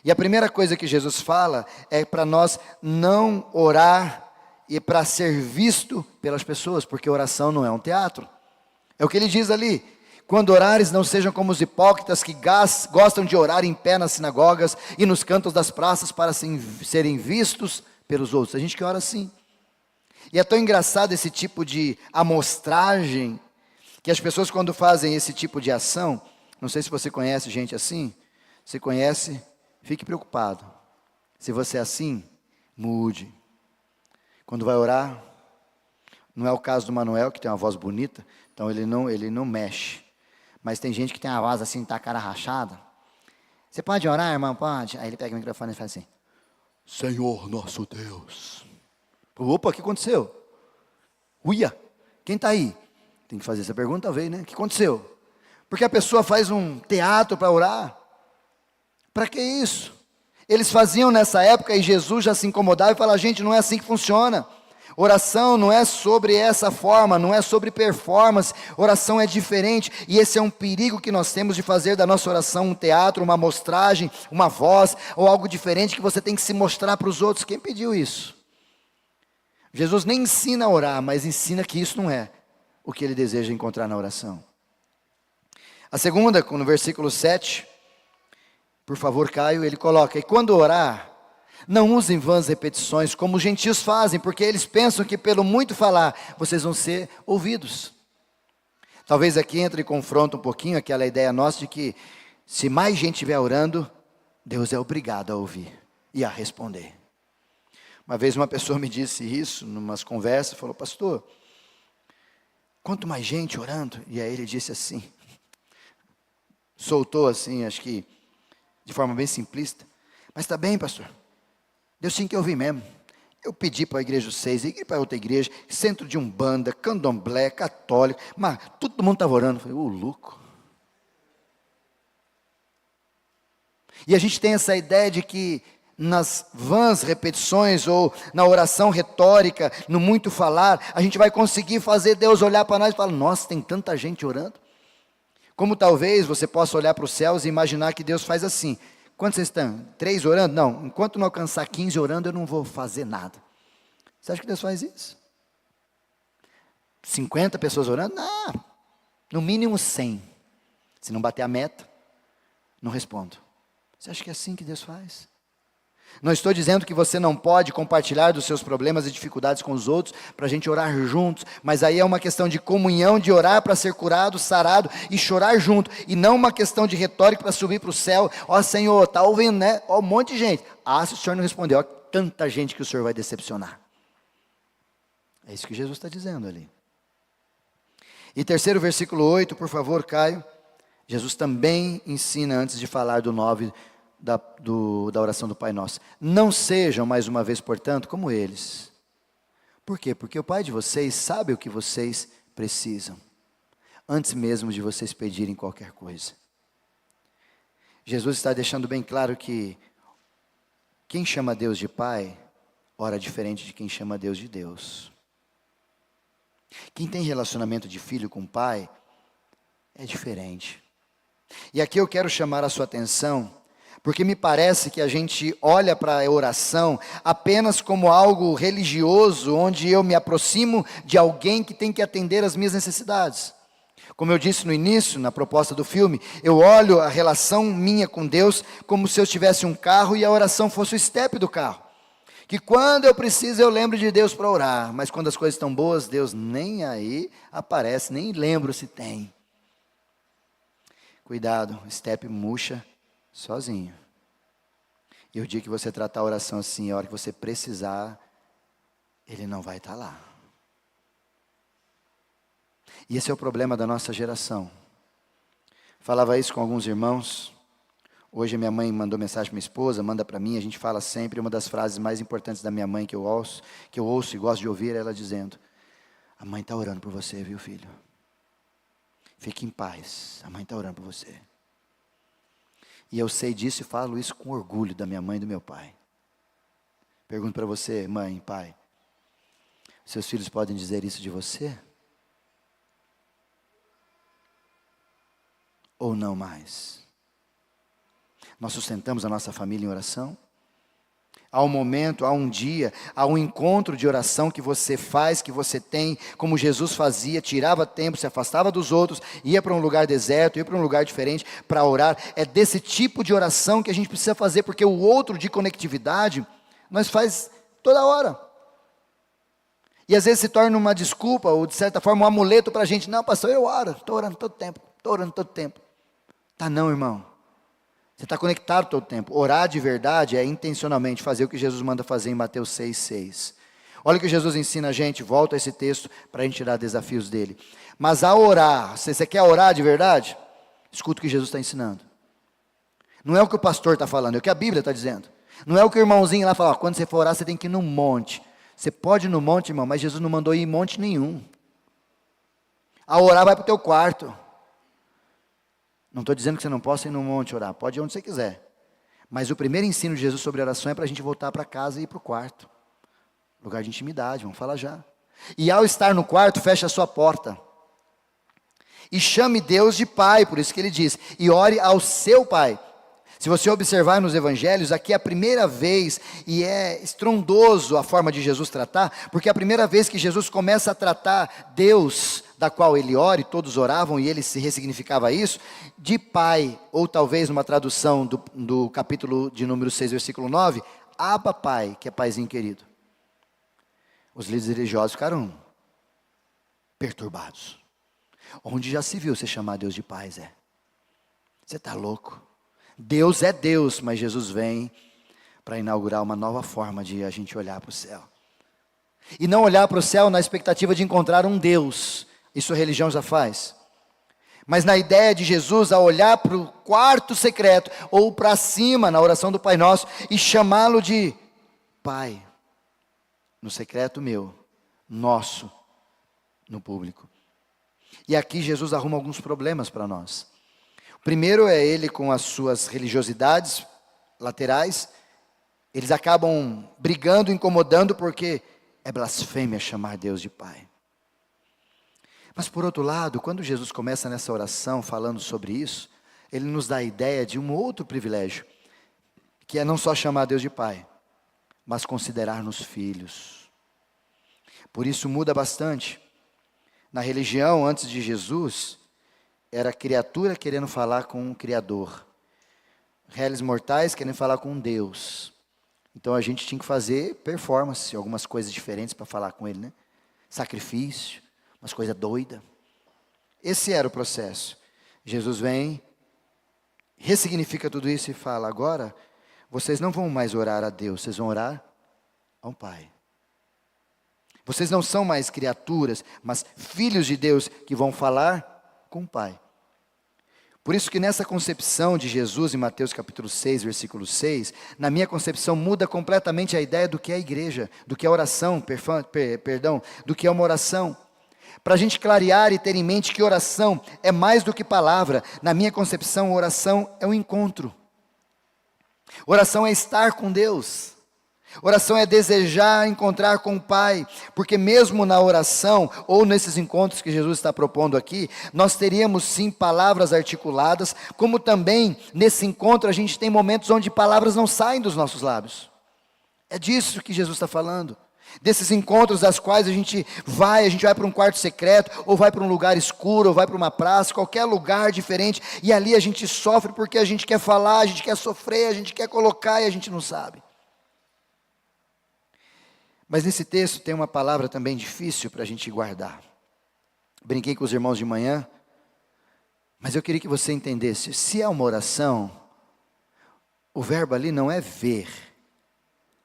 E a primeira coisa que Jesus fala é para nós não orar e para ser visto pelas pessoas, porque oração não é um teatro. É o que ele diz ali. Quando orares, não sejam como os hipócritas que gostam de orar em pé nas sinagogas e nos cantos das praças para serem vistos pelos outros. A gente que ora assim. E é tão engraçado esse tipo de amostragem, que as pessoas quando fazem esse tipo de ação, não sei se você conhece gente assim, se conhece, fique preocupado. Se você é assim, mude. Quando vai orar, não é o caso do Manuel, que tem uma voz bonita, então ele não mexe. Mas tem gente que tem uma voz assim, tá a cara rachada. Você pode orar, irmão? Pode. Aí ele pega o microfone e faz assim: Senhor nosso Deus. Opa, o que aconteceu? Uia, quem está aí? Tem que fazer essa pergunta, talvez, né? O que aconteceu? Porque a pessoa faz um teatro para orar. Para que isso? Eles faziam nessa época e Jesus já se incomodava e falava: gente, não é assim que funciona. Oração não é sobre essa forma, não é sobre performance, oração é diferente, e esse é um perigo que nós temos de fazer da nossa oração um teatro, uma amostragem, uma voz, ou algo diferente que você tem que se mostrar para os outros. Quem pediu isso? Jesus nem ensina a orar, mas ensina que isso não é o que ele deseja encontrar na oração. A segunda, no versículo 7, por favor, Caio, ele coloca: e quando orar, não usem vãs repetições como os gentios fazem, porque eles pensam que pelo muito falar, vocês vão ser ouvidos. Talvez aqui entre e confronta um pouquinho aquela ideia nossa de que se mais gente estiver orando, Deus é obrigado a ouvir e a responder. Uma vez uma pessoa me disse isso, numas conversas, falou, pastor, quanto mais gente orando, e aí ele disse assim, soltou assim, acho que de forma bem simplista, mas está bem, pastor, Deus tinha que ouvir mesmo. Eu pedi para a igreja 6, ir para outra igreja, centro de umbanda, candomblé, católico, mas todo mundo estava orando. Eu falei, louco. E a gente tem essa ideia de que nas vãs repetições ou na oração retórica, no muito falar, a gente vai conseguir fazer Deus olhar para nós e falar, nossa, tem tanta gente orando. Como talvez você possa olhar para os céus e imaginar que Deus faz assim, quantos vocês estão? 3 orando? Não, enquanto não alcançar 15 orando, eu não vou fazer nada. Você acha que Deus faz isso? 50 pessoas orando? Não, no mínimo 100. Se não bater a meta, não respondo. Você acha que é assim que Deus faz? Não estou dizendo que você não pode compartilhar dos seus problemas e dificuldades com os outros, para a gente orar juntos, mas aí é uma questão de comunhão, de orar para ser curado, sarado e chorar junto, e não uma questão de retórica para subir para o céu, ó Senhor, está ouvindo, né? Ó um monte de gente, se o Senhor não respondeu, ó tanta gente que o Senhor vai decepcionar. É isso que Jesus está dizendo ali. E terceiro versículo 8, por favor, Caio, Jesus também ensina antes de falar do 9, da oração do Pai Nosso. Não sejam, mais uma vez, portanto, como eles. Por quê? Porque o Pai de vocês sabe o que vocês precisam, antes mesmo de vocês pedirem qualquer coisa. Jesus está deixando bem claro que quem chama Deus de Pai, ora diferente de quem chama Deus de Deus. Quem tem relacionamento de filho com pai, é diferente. E aqui eu quero chamar a sua atenção, porque me parece que a gente olha para a oração apenas como algo religioso, onde eu me aproximo de alguém que tem que atender às minhas necessidades. Como eu disse no início, na proposta do filme, eu olho a relação minha com Deus como se eu tivesse um carro e a oração fosse o estepe do carro. Que quando eu preciso eu lembro de Deus para orar, mas quando as coisas estão boas, Deus nem aí aparece, nem lembro se tem. Cuidado, estepe murcha sozinho. E o dia que você tratar a oração assim, a hora que você precisar, ele não vai estar lá. E esse é o problema da nossa geração. Falava isso com alguns irmãos. Hoje a minha mãe mandou mensagem para minha esposa, manda para mim, a gente fala sempre, uma das frases mais importantes da minha mãe que eu ouço e gosto de ouvir, é ela dizendo, a mãe está orando por você, viu filho? Fique em paz, a mãe está orando por você. E eu sei disso e falo isso com orgulho da minha mãe e do meu pai. Pergunto para você, mãe, pai, seus filhos podem dizer isso de você? Ou não mais? Nós sustentamos a nossa família em oração? Há um momento, há um dia, há um encontro de oração que você faz, que você tem, como Jesus fazia, tirava tempo, se afastava dos outros, ia para um lugar deserto, ia para um lugar diferente para orar. É desse tipo de oração que a gente precisa fazer, porque o outro de conectividade, nós faz toda hora. E às vezes se torna uma desculpa, ou de certa forma um amuleto para a gente. Não, pastor, eu oro, estou orando todo tempo, estou orando todo tempo. Tá não, irmão. Você está conectado todo o tempo. Orar de verdade é intencionalmente fazer o que Jesus manda fazer em Mateus 6,6. Olha o que Jesus ensina a gente, volta a esse texto para a gente tirar desafios dele. Mas ao orar, se você quer orar de verdade, escuta o que Jesus está ensinando. Não é o que o pastor está falando, é o que a Bíblia está dizendo. Não é o que o irmãozinho lá fala, quando você for orar, você tem que ir no monte. Você pode ir no monte, irmão, mas Jesus não mandou ir em monte nenhum. Ao orar, vai para o teu quarto. Não estou dizendo que você não possa ir no monte orar, pode ir onde você quiser. Mas o primeiro ensino de Jesus sobre oração é para a gente voltar para casa e ir para o quarto. Lugar de intimidade, vamos falar já. E ao estar no quarto, feche a sua porta. E chame Deus de Pai, por isso que ele diz, e ore ao seu Pai. Se você observar nos evangelhos, aqui é a primeira vez, e é estrondoso a forma de Jesus tratar, porque é a primeira vez que Jesus começa a tratar Deus, da qual ele ora, e todos oravam, e ele se ressignificava isso, de Pai, ou talvez numa tradução do capítulo de número 6, versículo 9, Abba Pai, que é paizinho querido. Os líderes religiosos ficaram perturbados. Onde já se viu você chamar Deus de Pai, Zé? Você está louco? Deus é Deus, mas Jesus vem para inaugurar uma nova forma de a gente olhar para o céu. E não olhar para o céu na expectativa de encontrar um Deus, isso a religião já faz. Mas na ideia de Jesus, a olhar para o quarto secreto, ou para cima, na oração do Pai Nosso, e chamá-lo de Pai, no secreto meu, nosso, no público. E aqui Jesus arruma alguns problemas para nós. O primeiro é ele com as suas religiosidades laterais. Eles acabam brigando, incomodando, porque é blasfêmia chamar Deus de Pai. Mas por outro lado, quando Jesus começa nessa oração falando sobre isso, ele nos dá a ideia de um outro privilégio, que é não só chamar Deus de Pai, mas considerar-nos filhos. Por isso muda bastante. Na religião, antes de Jesus, era a criatura querendo falar com um Criador. Réis mortais querendo falar com um Deus. Então a gente tinha que fazer performance, algumas coisas diferentes para falar com ele, né? Sacrifício, umas coisas doidas. Esse era o processo. Jesus vem, ressignifica tudo isso e fala: agora, vocês não vão mais orar a Deus, vocês vão orar ao Pai. Vocês não são mais criaturas, mas filhos de Deus que vão falar com o Pai. Por isso que nessa concepção de Jesus, em Mateus capítulo 6, versículo 6, na minha concepção muda completamente a ideia do que é a igreja, do que é oração, do que é uma oração. Para a gente clarear e ter em mente que oração é mais do que palavra, na minha concepção, oração é um encontro. Oração é estar com Deus. Oração é desejar encontrar com o Pai, porque mesmo na oração, ou nesses encontros que Jesus está propondo aqui, nós teríamos sim palavras articuladas, como também nesse encontro a gente tem momentos onde palavras não saem dos nossos lábios. É disso que Jesus está falando, desses encontros das quais a gente vai para um quarto secreto, ou vai para um lugar escuro, ou vai para uma praça, qualquer lugar diferente, e ali a gente sofre porque a gente quer falar, a gente quer sofrer, a gente quer colocar e a gente não sabe. Mas nesse texto tem uma palavra também difícil para a gente guardar. Brinquei com os irmãos de manhã, mas eu queria que você entendesse, se é uma oração, o verbo ali não é ver,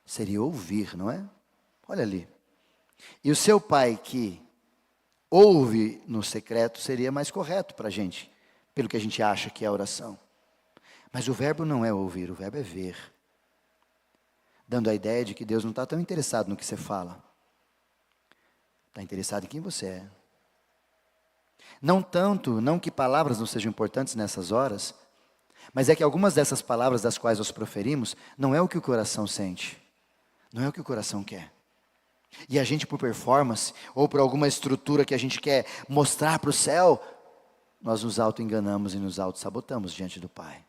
seria ouvir, não é? Olha ali. E o seu pai que ouve no secreto seria mais correto para a gente, pelo que a gente acha que é a oração. Mas o verbo não é ouvir, o verbo é ver. Dando a ideia de que Deus não está tão interessado no que você fala. Está interessado em quem você é. Não que palavras não sejam importantes nessas horas, mas é que algumas dessas palavras das quais nós proferimos, não é o que o coração sente, não é o que o coração quer. E a gente por performance, ou por alguma estrutura que a gente quer mostrar para o céu, nós nos auto-enganamos e nos auto-sabotamos diante do Pai.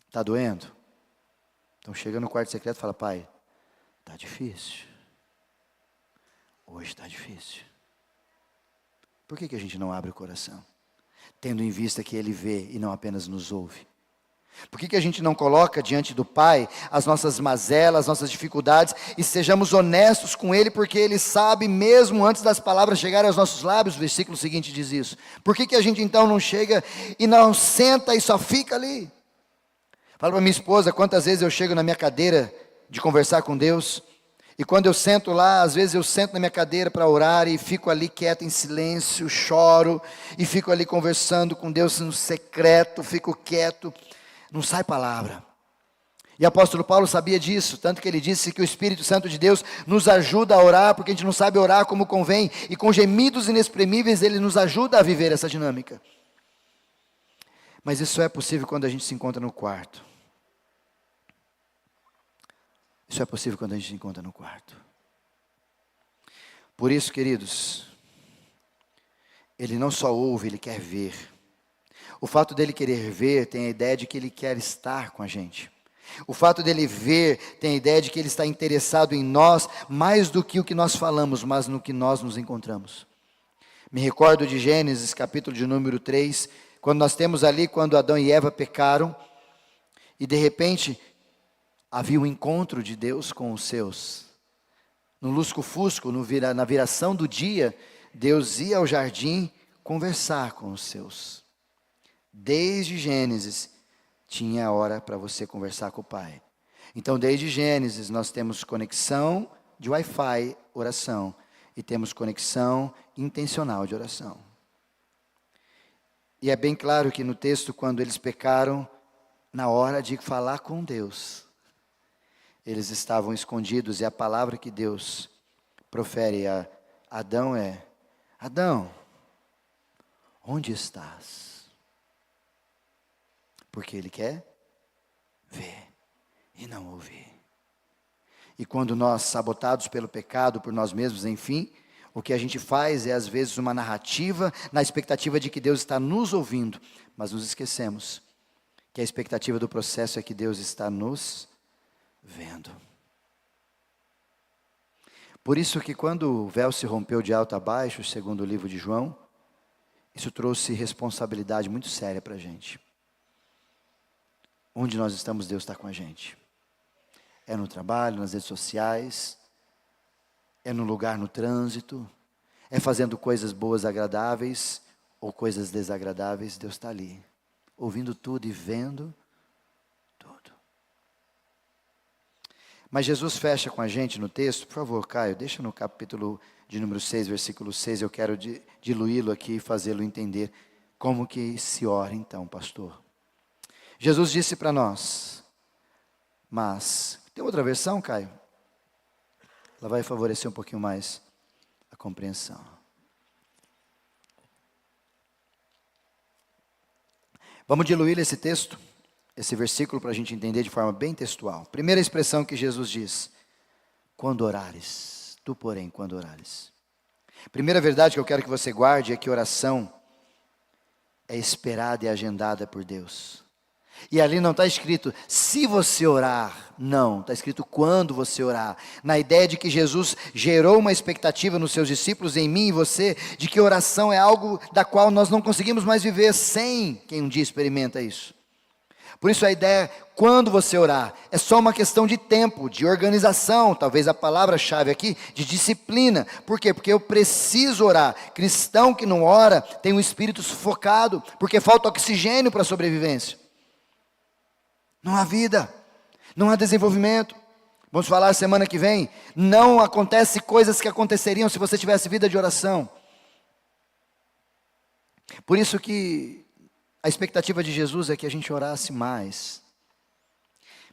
Está doendo? Então chega no quarto secreto e fala: Pai, está difícil. Hoje está difícil. Por que a gente não abre o coração? Tendo em vista que Ele vê e não apenas nos ouve. Por que a gente não coloca diante do Pai as nossas mazelas, as nossas dificuldades e sejamos honestos com Ele, porque Ele sabe mesmo antes das palavras chegarem aos nossos lábios? O versículo seguinte diz isso. Por que a gente então não chega e não senta e só fica ali? Falo para minha esposa quantas vezes eu chego na minha cadeira de conversar com Deus, e quando eu sento lá, às vezes eu sento na minha cadeira para orar e fico ali quieto em silêncio, choro, e fico ali conversando com Deus no secreto, fico quieto, não sai palavra. E o apóstolo Paulo sabia disso, tanto que ele disse que o Espírito Santo de Deus nos ajuda a orar, porque a gente não sabe orar como convém, e com gemidos inexprimíveis ele nos ajuda a viver essa dinâmica. Mas isso é possível quando a gente se encontra no quarto. Isso é possível quando a gente se encontra no quarto. Por isso, queridos, Ele não só ouve, Ele quer ver. O fato dele querer ver tem a ideia de que Ele quer estar com a gente. O fato dele ver tem a ideia de que Ele está interessado em nós, mais do que o que nós falamos, mas no que nós nos encontramos. Me recordo de Gênesis, capítulo de número 3, quando nós temos ali, quando Adão e Eva pecaram, e de repente havia um encontro de Deus com os seus. No lusco-fusco, na viração do dia, Deus ia ao jardim conversar com os seus. Desde Gênesis, tinha a hora para você conversar com o Pai. Então, desde Gênesis, nós temos conexão de Wi-Fi, oração, e temos conexão intencional de oração. E é bem claro que no texto, quando eles pecaram, na hora de falar com Deus, eles estavam escondidos, e a palavra que Deus profere a Adão é: Adão, onde estás? Porque ele quer ver e não ouvir. E quando nós, sabotados pelo pecado, por nós mesmos, enfim, o que a gente faz é às vezes uma narrativa na expectativa de que Deus está nos ouvindo, mas nos esquecemos que a expectativa do processo é que Deus está nos vendo. Por isso que quando o véu se rompeu de alto a baixo, segundo o livro de João, isso trouxe responsabilidade muito séria para a gente. Onde nós estamos, Deus está com a gente. É no trabalho, nas redes sociais, é no lugar, no trânsito, é fazendo coisas boas, agradáveis, ou coisas desagradáveis, Deus está ali, ouvindo tudo e vendo tudo. Mas Jesus fecha com a gente no texto, por favor, Caio, deixa no capítulo de número 6, versículo 6, eu quero diluí-lo aqui e fazê-lo entender como que se ora então, pastor. Jesus disse para nós, mas, tem outra versão, Caio? Ela vai favorecer um pouquinho mais a compreensão. Vamos diluir esse texto, esse versículo, para a gente entender de forma bem textual. Primeira expressão que Jesus diz: quando orares, tu porém, quando orares. Primeira verdade que eu quero que você guarde é que oração é esperada e agendada por Deus. E ali não está escrito, se você orar, não, está escrito quando você orar, na ideia de que Jesus gerou uma expectativa nos seus discípulos, em mim e você, de que oração é algo da qual nós não conseguimos mais viver sem quem um dia experimenta isso. Por isso a ideia, quando você orar, é só uma questão de tempo, de organização, talvez a palavra-chave aqui, de disciplina. Por quê? Porque eu preciso orar. Cristão que não ora, tem um espírito sufocado, porque falta oxigênio para a sobrevivência. Não há vida, não há desenvolvimento. Vamos falar semana que vem, não acontece coisas que aconteceriam se você tivesse vida de oração. Por isso que a expectativa de Jesus é que a gente orasse mais,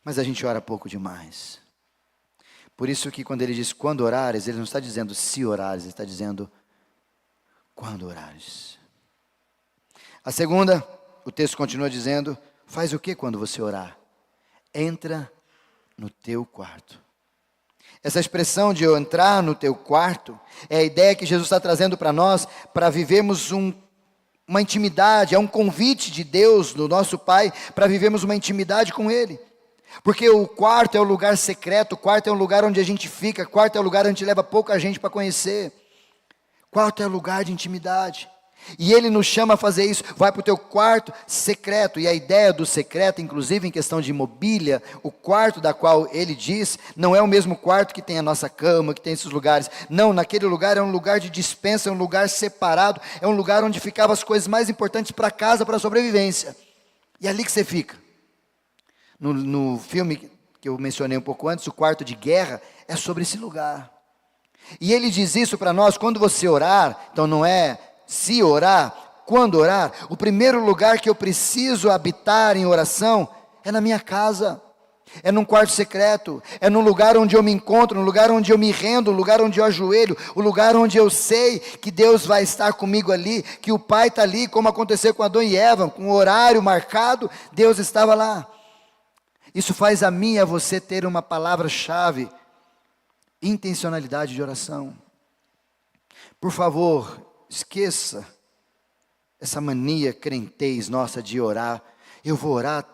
mas a gente ora pouco demais. Por isso que quando ele diz quando orares, ele não está dizendo se orares, ele está dizendo quando orares. A segunda, o texto continua dizendo, faz o que quando você orar? Entra no teu quarto. Essa expressão de eu entrar no teu quarto é a ideia que Jesus está trazendo para nós, para vivermos uma intimidade, é um convite de Deus, do nosso Pai, para vivermos uma intimidade com Ele. Porque o quarto é o lugar secreto, o quarto é o lugar onde a gente fica, o quarto é o lugar onde a gente leva pouca gente para conhecer. O quarto é o lugar de intimidade. E Ele nos chama a fazer isso, vai para o teu quarto secreto, e a ideia do secreto, inclusive em questão de mobília, o quarto da qual Ele diz, não é o mesmo quarto que tem a nossa cama, que tem esses lugares, não, naquele lugar é um lugar de dispensa, é um lugar separado, é um lugar onde ficavam as coisas mais importantes para a casa, para a sobrevivência, e é ali que você fica. No filme que eu mencionei um pouco antes, o quarto de guerra, é sobre esse lugar, e Ele diz isso para nós, quando você orar, então não é se orar, quando orar, o primeiro lugar que eu preciso habitar em oração é na minha casa, é num quarto secreto, é num lugar onde eu me encontro, num lugar onde eu me rendo, um lugar onde eu ajoelho, o lugar onde eu sei que Deus vai estar comigo ali, que o Pai está ali, como aconteceu com Adão e Eva, com o horário marcado, Deus estava lá. Isso faz a mim e a você ter uma palavra-chave, intencionalidade de oração. Por favor, esqueça essa mania crentez nossa de orar. Eu vou orar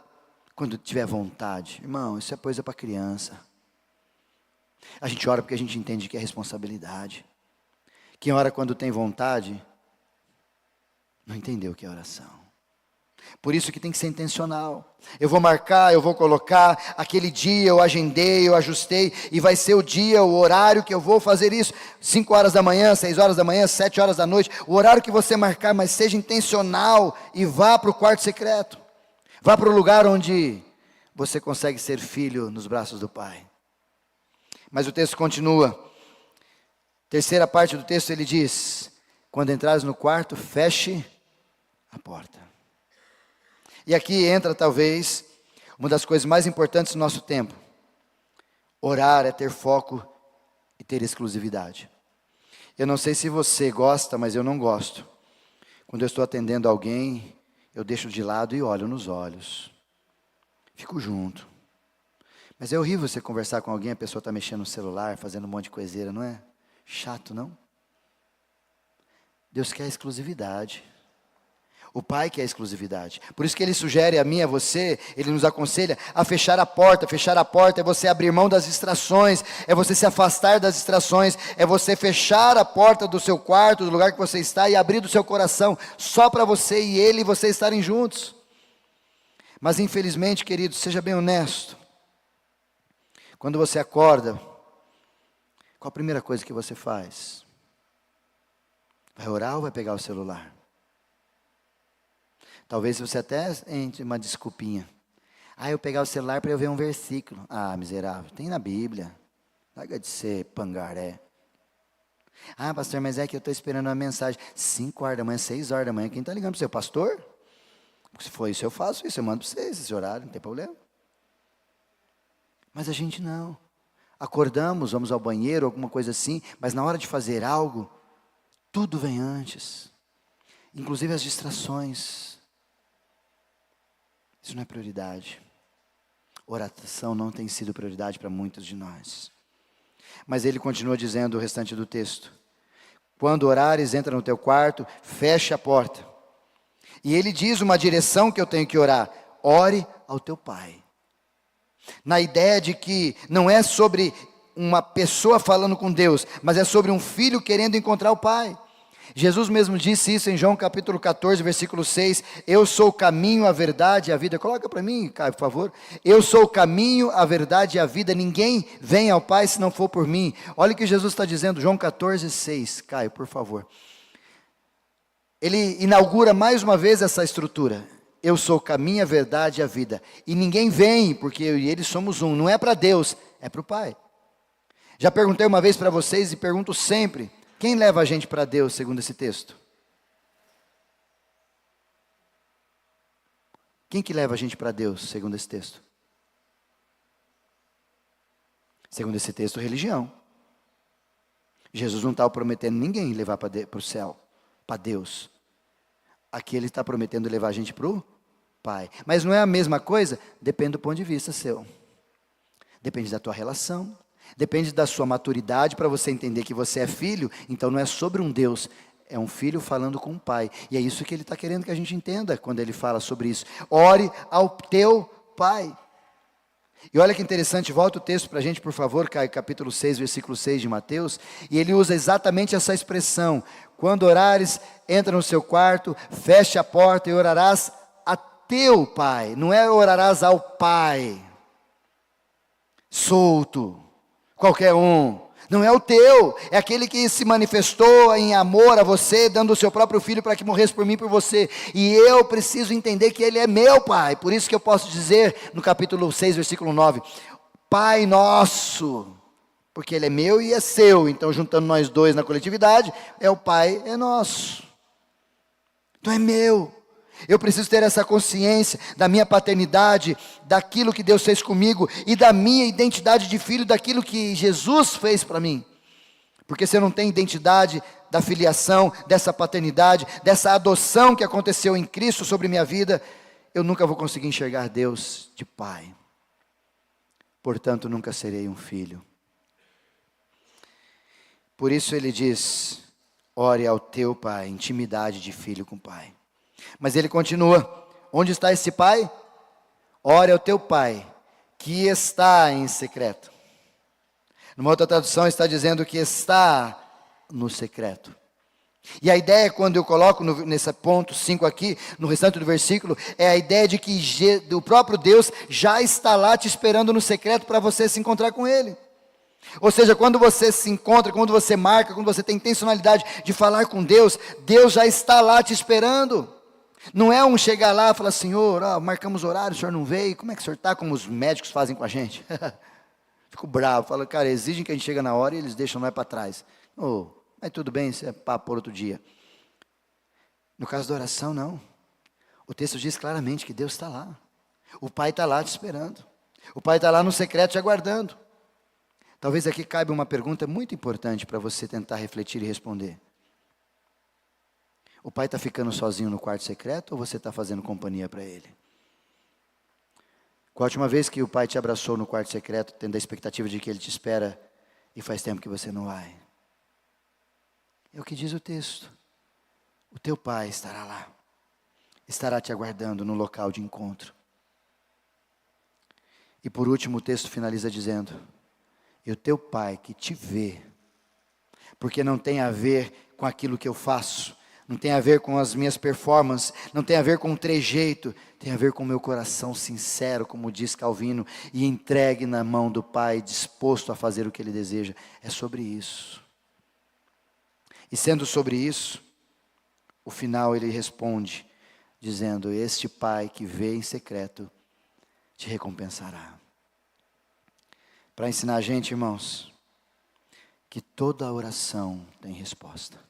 quando tiver vontade. Irmão, isso é coisa para criança. A gente ora porque a gente entende que é responsabilidade. Quem ora quando tem vontade, não entendeu o que é oração. Por isso que tem que ser intencional. Eu vou marcar, eu vou colocar, aquele dia eu agendei, eu ajustei, e vai ser o dia, o horário que eu vou fazer isso, 5 horas da manhã, 6 horas da manhã, 7 horas da noite, o horário que você marcar, mas seja intencional, e vá para o quarto secreto, vá para o lugar onde você consegue ser filho nos braços do Pai. Mas o texto continua. Terceira parte do texto ele diz: quando entrares no quarto, feche a porta. E aqui entra talvez uma das coisas mais importantes do nosso tempo. Orar é ter foco e ter exclusividade. Eu não sei se você gosta, mas eu não gosto. Quando eu estou atendendo alguém, eu deixo de lado e olho nos olhos. Fico junto. Mas é horrível você conversar com alguém, a pessoa está mexendo no celular, fazendo um monte de coiseira, não é? Chato, não? Deus quer exclusividade. O Pai quer exclusividade. Por isso que Ele sugere a mim e a você, Ele nos aconselha a fechar a porta. Fechar a porta é você abrir mão das distrações, é você se afastar das distrações, é você fechar a porta do seu quarto, do lugar que você está, e abrir do seu coração, só para você e Ele e você estarem juntos. Mas infelizmente, querido, seja bem honesto. Quando você acorda, qual a primeira coisa que você faz? Vai orar ou vai pegar o celular? Talvez você até entre uma desculpinha. Eu pegar o celular para eu ver um versículo. Miserável, tem na Bíblia. Larga de ser pangaré. Pastor, mas é que eu estou esperando uma mensagem. 5 horas da manhã, 6 horas da manhã. Quem está ligando para o seu pastor? Se for isso, eu faço isso. Eu mando para vocês esse horário, não tem problema. Mas a gente não. Acordamos, vamos ao banheiro, alguma coisa assim. Mas na hora de fazer algo, tudo vem antes. Inclusive as distrações. Isso não é prioridade. Oração não tem sido prioridade para muitos de nós. Mas ele continua dizendo o restante do texto. Quando orares, entra no teu quarto, fecha a porta. E ele diz uma direção que eu tenho que orar. Ore ao teu Pai. Na ideia de que não é sobre uma pessoa falando com Deus, mas é sobre um filho querendo encontrar o Pai. Jesus mesmo disse isso em João capítulo 14, versículo 6, eu sou o caminho, a verdade e a vida. Coloca para mim, Caio, por favor. Eu sou o caminho, a verdade e a vida. Ninguém vem ao Pai se não for por mim. Olha o que Jesus está dizendo, João 14, 6. Caio, por favor. Ele inaugura mais uma vez essa estrutura. Eu sou o caminho, a verdade e a vida. E ninguém vem, porque eu e ele somos um. Não é para Deus, é para o Pai. Já perguntei uma vez para vocês e pergunto sempre. Quem leva a gente para Deus, segundo esse texto? Quem que leva a gente para Deus, segundo esse texto? Segundo esse texto, religião. Jesus não está prometendo ninguém levar para o céu, para Deus. Aqui ele está prometendo levar a gente para o Pai. Mas não é a mesma coisa? Depende do ponto de vista seu. Depende da tua relação. Depende da sua maturidade para você entender que você é filho. Então não é sobre um Deus, é um filho falando com o Pai. E é isso que ele está querendo que a gente entenda quando ele fala sobre isso. Ore ao teu Pai. E olha que interessante, volta o texto para a gente, por favor, Caio, capítulo 6, versículo 6 de Mateus. E ele usa exatamente essa expressão. Quando orares, entra no seu quarto, feche a porta e orarás a teu Pai. Não é orarás ao Pai. Solto. Qualquer um, não é o teu, é aquele que se manifestou em amor a você, dando o seu próprio filho para que morresse por mim e por você, e eu preciso entender que ele é meu Pai, por isso que eu posso dizer no capítulo 6, versículo 9, Pai nosso, porque ele é meu e é seu, então juntando nós dois na coletividade, é o Pai, é nosso, então é meu. Eu preciso ter essa consciência da minha paternidade, daquilo que Deus fez comigo e da minha identidade de filho, daquilo que Jesus fez para mim. Porque se eu não tenho identidade da filiação, dessa paternidade, dessa adoção que aconteceu em Cristo sobre minha vida, eu nunca vou conseguir enxergar Deus de Pai. Portanto, nunca serei um filho. Por isso ele diz, ore ao teu Pai, intimidade de filho com Pai. Mas ele continua, onde está esse Pai? Ore ao teu Pai, que está em secreto. Numa outra tradução está dizendo que está no secreto. E a ideia, quando eu coloco nesse ponto 5 aqui, no restante do versículo, é a ideia de que o próprio Deus já está lá te esperando no secreto para você se encontrar com Ele. Ou seja, quando você se encontra, quando você marca, quando você tem intencionalidade de falar com Deus, Deus já está lá te esperando. Não é um chegar lá e falar, Senhor, marcamos horário, o Senhor não veio, como é que o Senhor está? Como os médicos fazem com a gente. Fico bravo, falo, cara, exigem que a gente chegue na hora e eles deixam nós para trás. Mas tudo bem, isso é papo por outro dia. No caso da oração, não. O texto diz claramente que Deus está lá. O Pai está lá te esperando. O Pai está lá no secreto te aguardando. Talvez aqui caiba uma pergunta muito importante para você tentar refletir e responder. O Pai está ficando sozinho no quarto secreto ou você está fazendo companhia para Ele? Qual a última vez que o Pai te abraçou no quarto secreto, tendo a expectativa de que Ele te espera e faz tempo que você não vai? É o que diz o texto. O teu Pai estará lá. Estará te aguardando no local de encontro. E por último o texto finaliza dizendo, e o teu Pai que te vê, porque não tem a ver com aquilo que eu faço, não tem a ver com as minhas performances, não tem a ver com o trejeito, tem a ver com o meu coração sincero, como diz Calvino, e entregue na mão do Pai, disposto a fazer o que Ele deseja. É sobre isso. E sendo sobre isso, o final Ele responde, dizendo, este Pai que vê em secreto, te recompensará. Para ensinar a gente, irmãos, que toda oração tem resposta.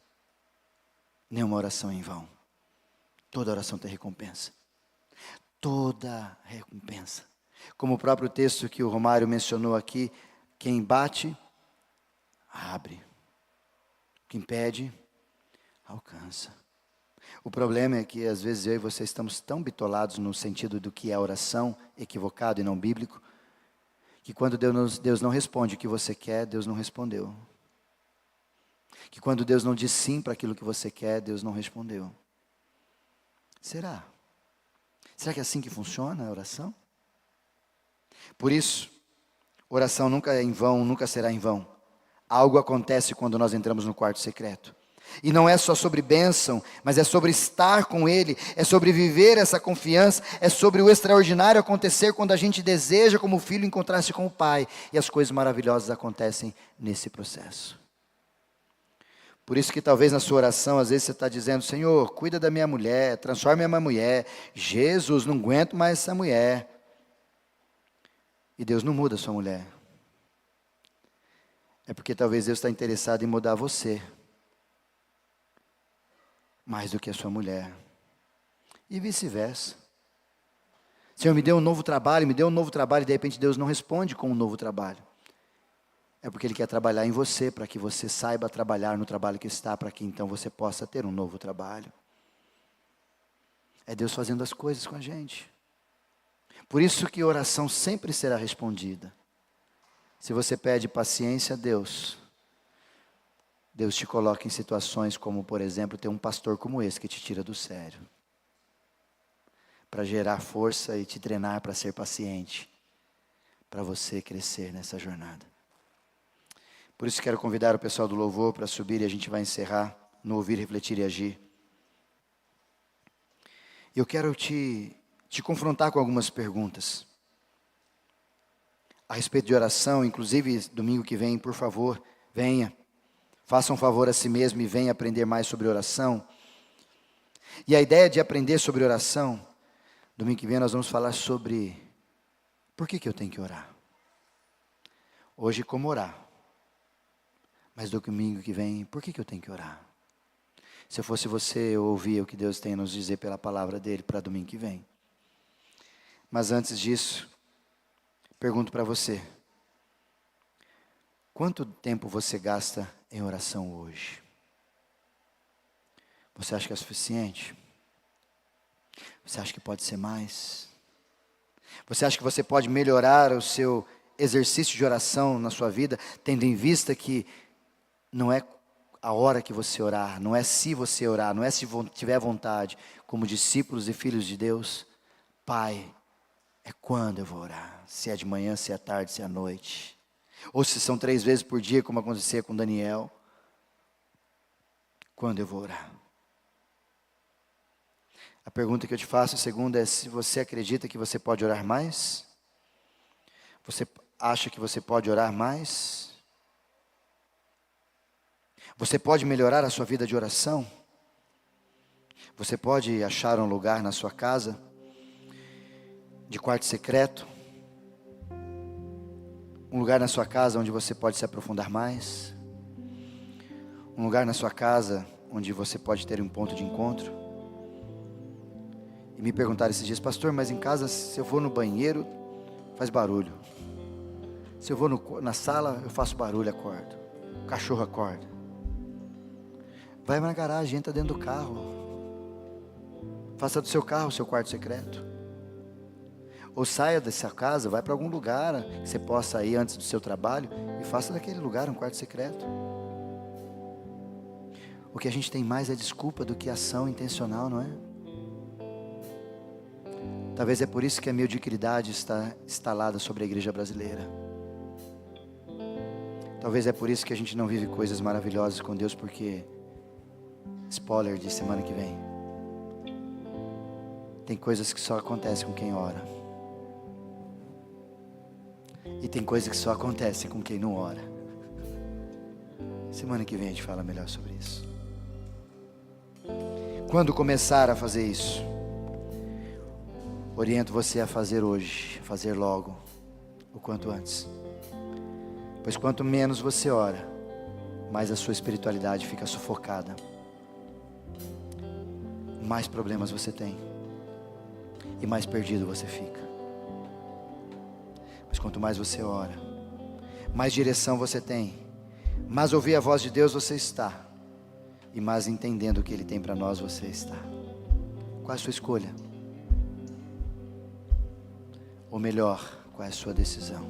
Nenhuma oração é em vão. Toda oração tem recompensa. Toda recompensa. Como o próprio texto que o Romário mencionou aqui, quem bate, abre. Quem pede, alcança. O problema é que às vezes eu e você estamos tão bitolados no sentido do que é oração, equivocado e não bíblico, que quando Deus não responde o que você quer, Deus não respondeu. Que quando Deus não diz sim para aquilo que você quer, Deus não respondeu. Será? Será que é assim que funciona a oração? Por isso, oração nunca é em vão, nunca será em vão. Algo acontece quando nós entramos no quarto secreto. E não é só sobre bênção, mas é sobre estar com Ele, é sobre viver essa confiança, é sobre o extraordinário acontecer quando a gente deseja, como filho, encontrar-se com o Pai. E as coisas maravilhosas acontecem nesse processo. Por isso que talvez na sua oração, às vezes você está dizendo, Senhor, cuida da minha mulher, transforme a minha mulher. Jesus, não aguento mais essa mulher. E Deus não muda a sua mulher. É porque talvez Deus está interessado em mudar você. Mais do que a sua mulher. E vice-versa. Senhor, me deu um novo trabalho, e de repente Deus não responde com um novo trabalho. É porque Ele quer trabalhar em você, para que você saiba trabalhar no trabalho que está, para que então você possa ter um novo trabalho. É Deus fazendo as coisas com a gente. Por isso que a oração sempre será respondida. Se você pede paciência a Deus, Deus te coloca em situações como, por exemplo, ter um pastor como esse que te tira do sério. Para gerar força e te treinar para ser paciente. Para você crescer nessa jornada. Por isso quero convidar o pessoal do louvor para subir e a gente vai encerrar no ouvir, refletir e agir. Eu quero te confrontar com algumas perguntas. A respeito de oração, inclusive domingo que vem, por favor, venha. Faça um favor a si mesmo e venha aprender mais sobre oração. E a ideia de aprender sobre oração, domingo que vem nós vamos falar sobre por que eu tenho que orar. Hoje como orar. Mas domingo que vem, por que eu tenho que orar? Se eu fosse você, eu ouvia o que Deus tem a nos dizer pela palavra dEle para domingo que vem. Mas antes disso, pergunto para você. Quanto tempo você gasta em oração hoje? Você acha que é suficiente? Você acha que pode ser mais? Você acha que você pode melhorar o seu exercício de oração na sua vida, tendo em vista que não é a hora que você orar, não é se você orar, não é se tiver vontade, como discípulos e filhos de Deus, Pai, é quando eu vou orar, se é de manhã, se é à tarde, se é à noite, ou se são 3 vezes por dia, como acontecia com Daniel, quando eu vou orar? A pergunta que eu te faço, a segunda, é se você acredita que você pode orar mais? Você acha que você pode orar mais? Você pode melhorar a sua vida de oração? Você pode achar um lugar na sua casa, de quarto secreto, um lugar na sua casa onde você pode se aprofundar mais, um lugar na sua casa onde você pode ter um ponto de encontro. E me perguntaram esses dias: pastor, mas em casa, se eu vou no banheiro, faz barulho. Se eu vou na sala, eu faço barulho, acordo. O cachorro acorda. Vai na garagem, entra dentro do carro. Faça do seu carro o seu quarto secreto. Ou saia dessa casa, vai para algum lugar que você possa ir antes do seu trabalho e faça daquele lugar um quarto secreto. O que a gente tem mais é desculpa do que ação intencional, não é? Talvez é por isso que a mediocridade está instalada sobre a igreja brasileira. Talvez é por isso que a gente não vive coisas maravilhosas com Deus, porque, spoiler de semana que vem, tem coisas que só acontecem com quem ora. E tem coisas que só acontecem com quem não ora. Semana que vem a gente fala melhor sobre isso. Quando começar a fazer isso, oriento você a fazer hoje, fazer logo, o quanto antes. Pois quanto menos você ora, mais a sua espiritualidade fica sufocada, mais problemas você tem e mais perdido você fica. Mas quanto mais você ora, mais direção você tem, mais ouvir a voz de Deus você está, e mais entendendo o que Ele tem para nós você está. Qual é a sua escolha? Ou melhor, qual é a sua decisão?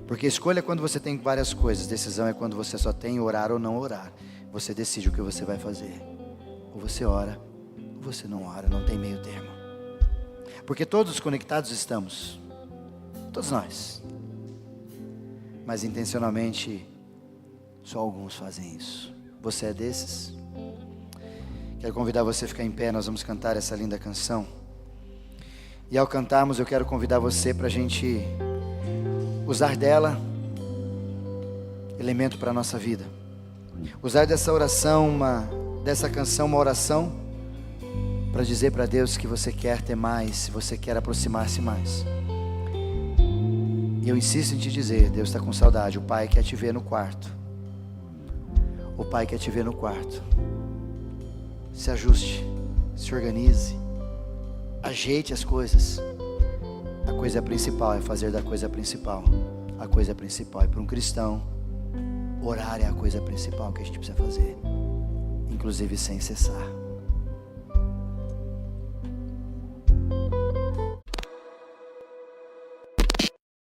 Porque escolha é quando você tem várias coisas, decisão é quando você só tem orar ou não orar. Você decide o que você vai fazer. Ou você ora, ou você não ora, não tem meio termo. Porque todos conectados estamos, todos nós. Mas intencionalmente, só alguns fazem isso. Você é desses? Quero convidar você a ficar em pé, nós vamos cantar essa linda canção. E ao cantarmos, eu quero convidar você para a gente usar dela elemento para a nossa vida. Usar dessa oração, dessa canção, uma oração para dizer para Deus que você quer ter mais, se você quer aproximar-se mais. E eu insisto em te dizer, Deus está com saudade, o Pai quer te ver no quarto. O Pai quer te ver no quarto. Se ajuste, se organize, ajeite as coisas. A coisa principal é fazer da coisa principal. A coisa principal é para um cristão, orar é a coisa principal que a gente precisa fazer, inclusive sem cessar.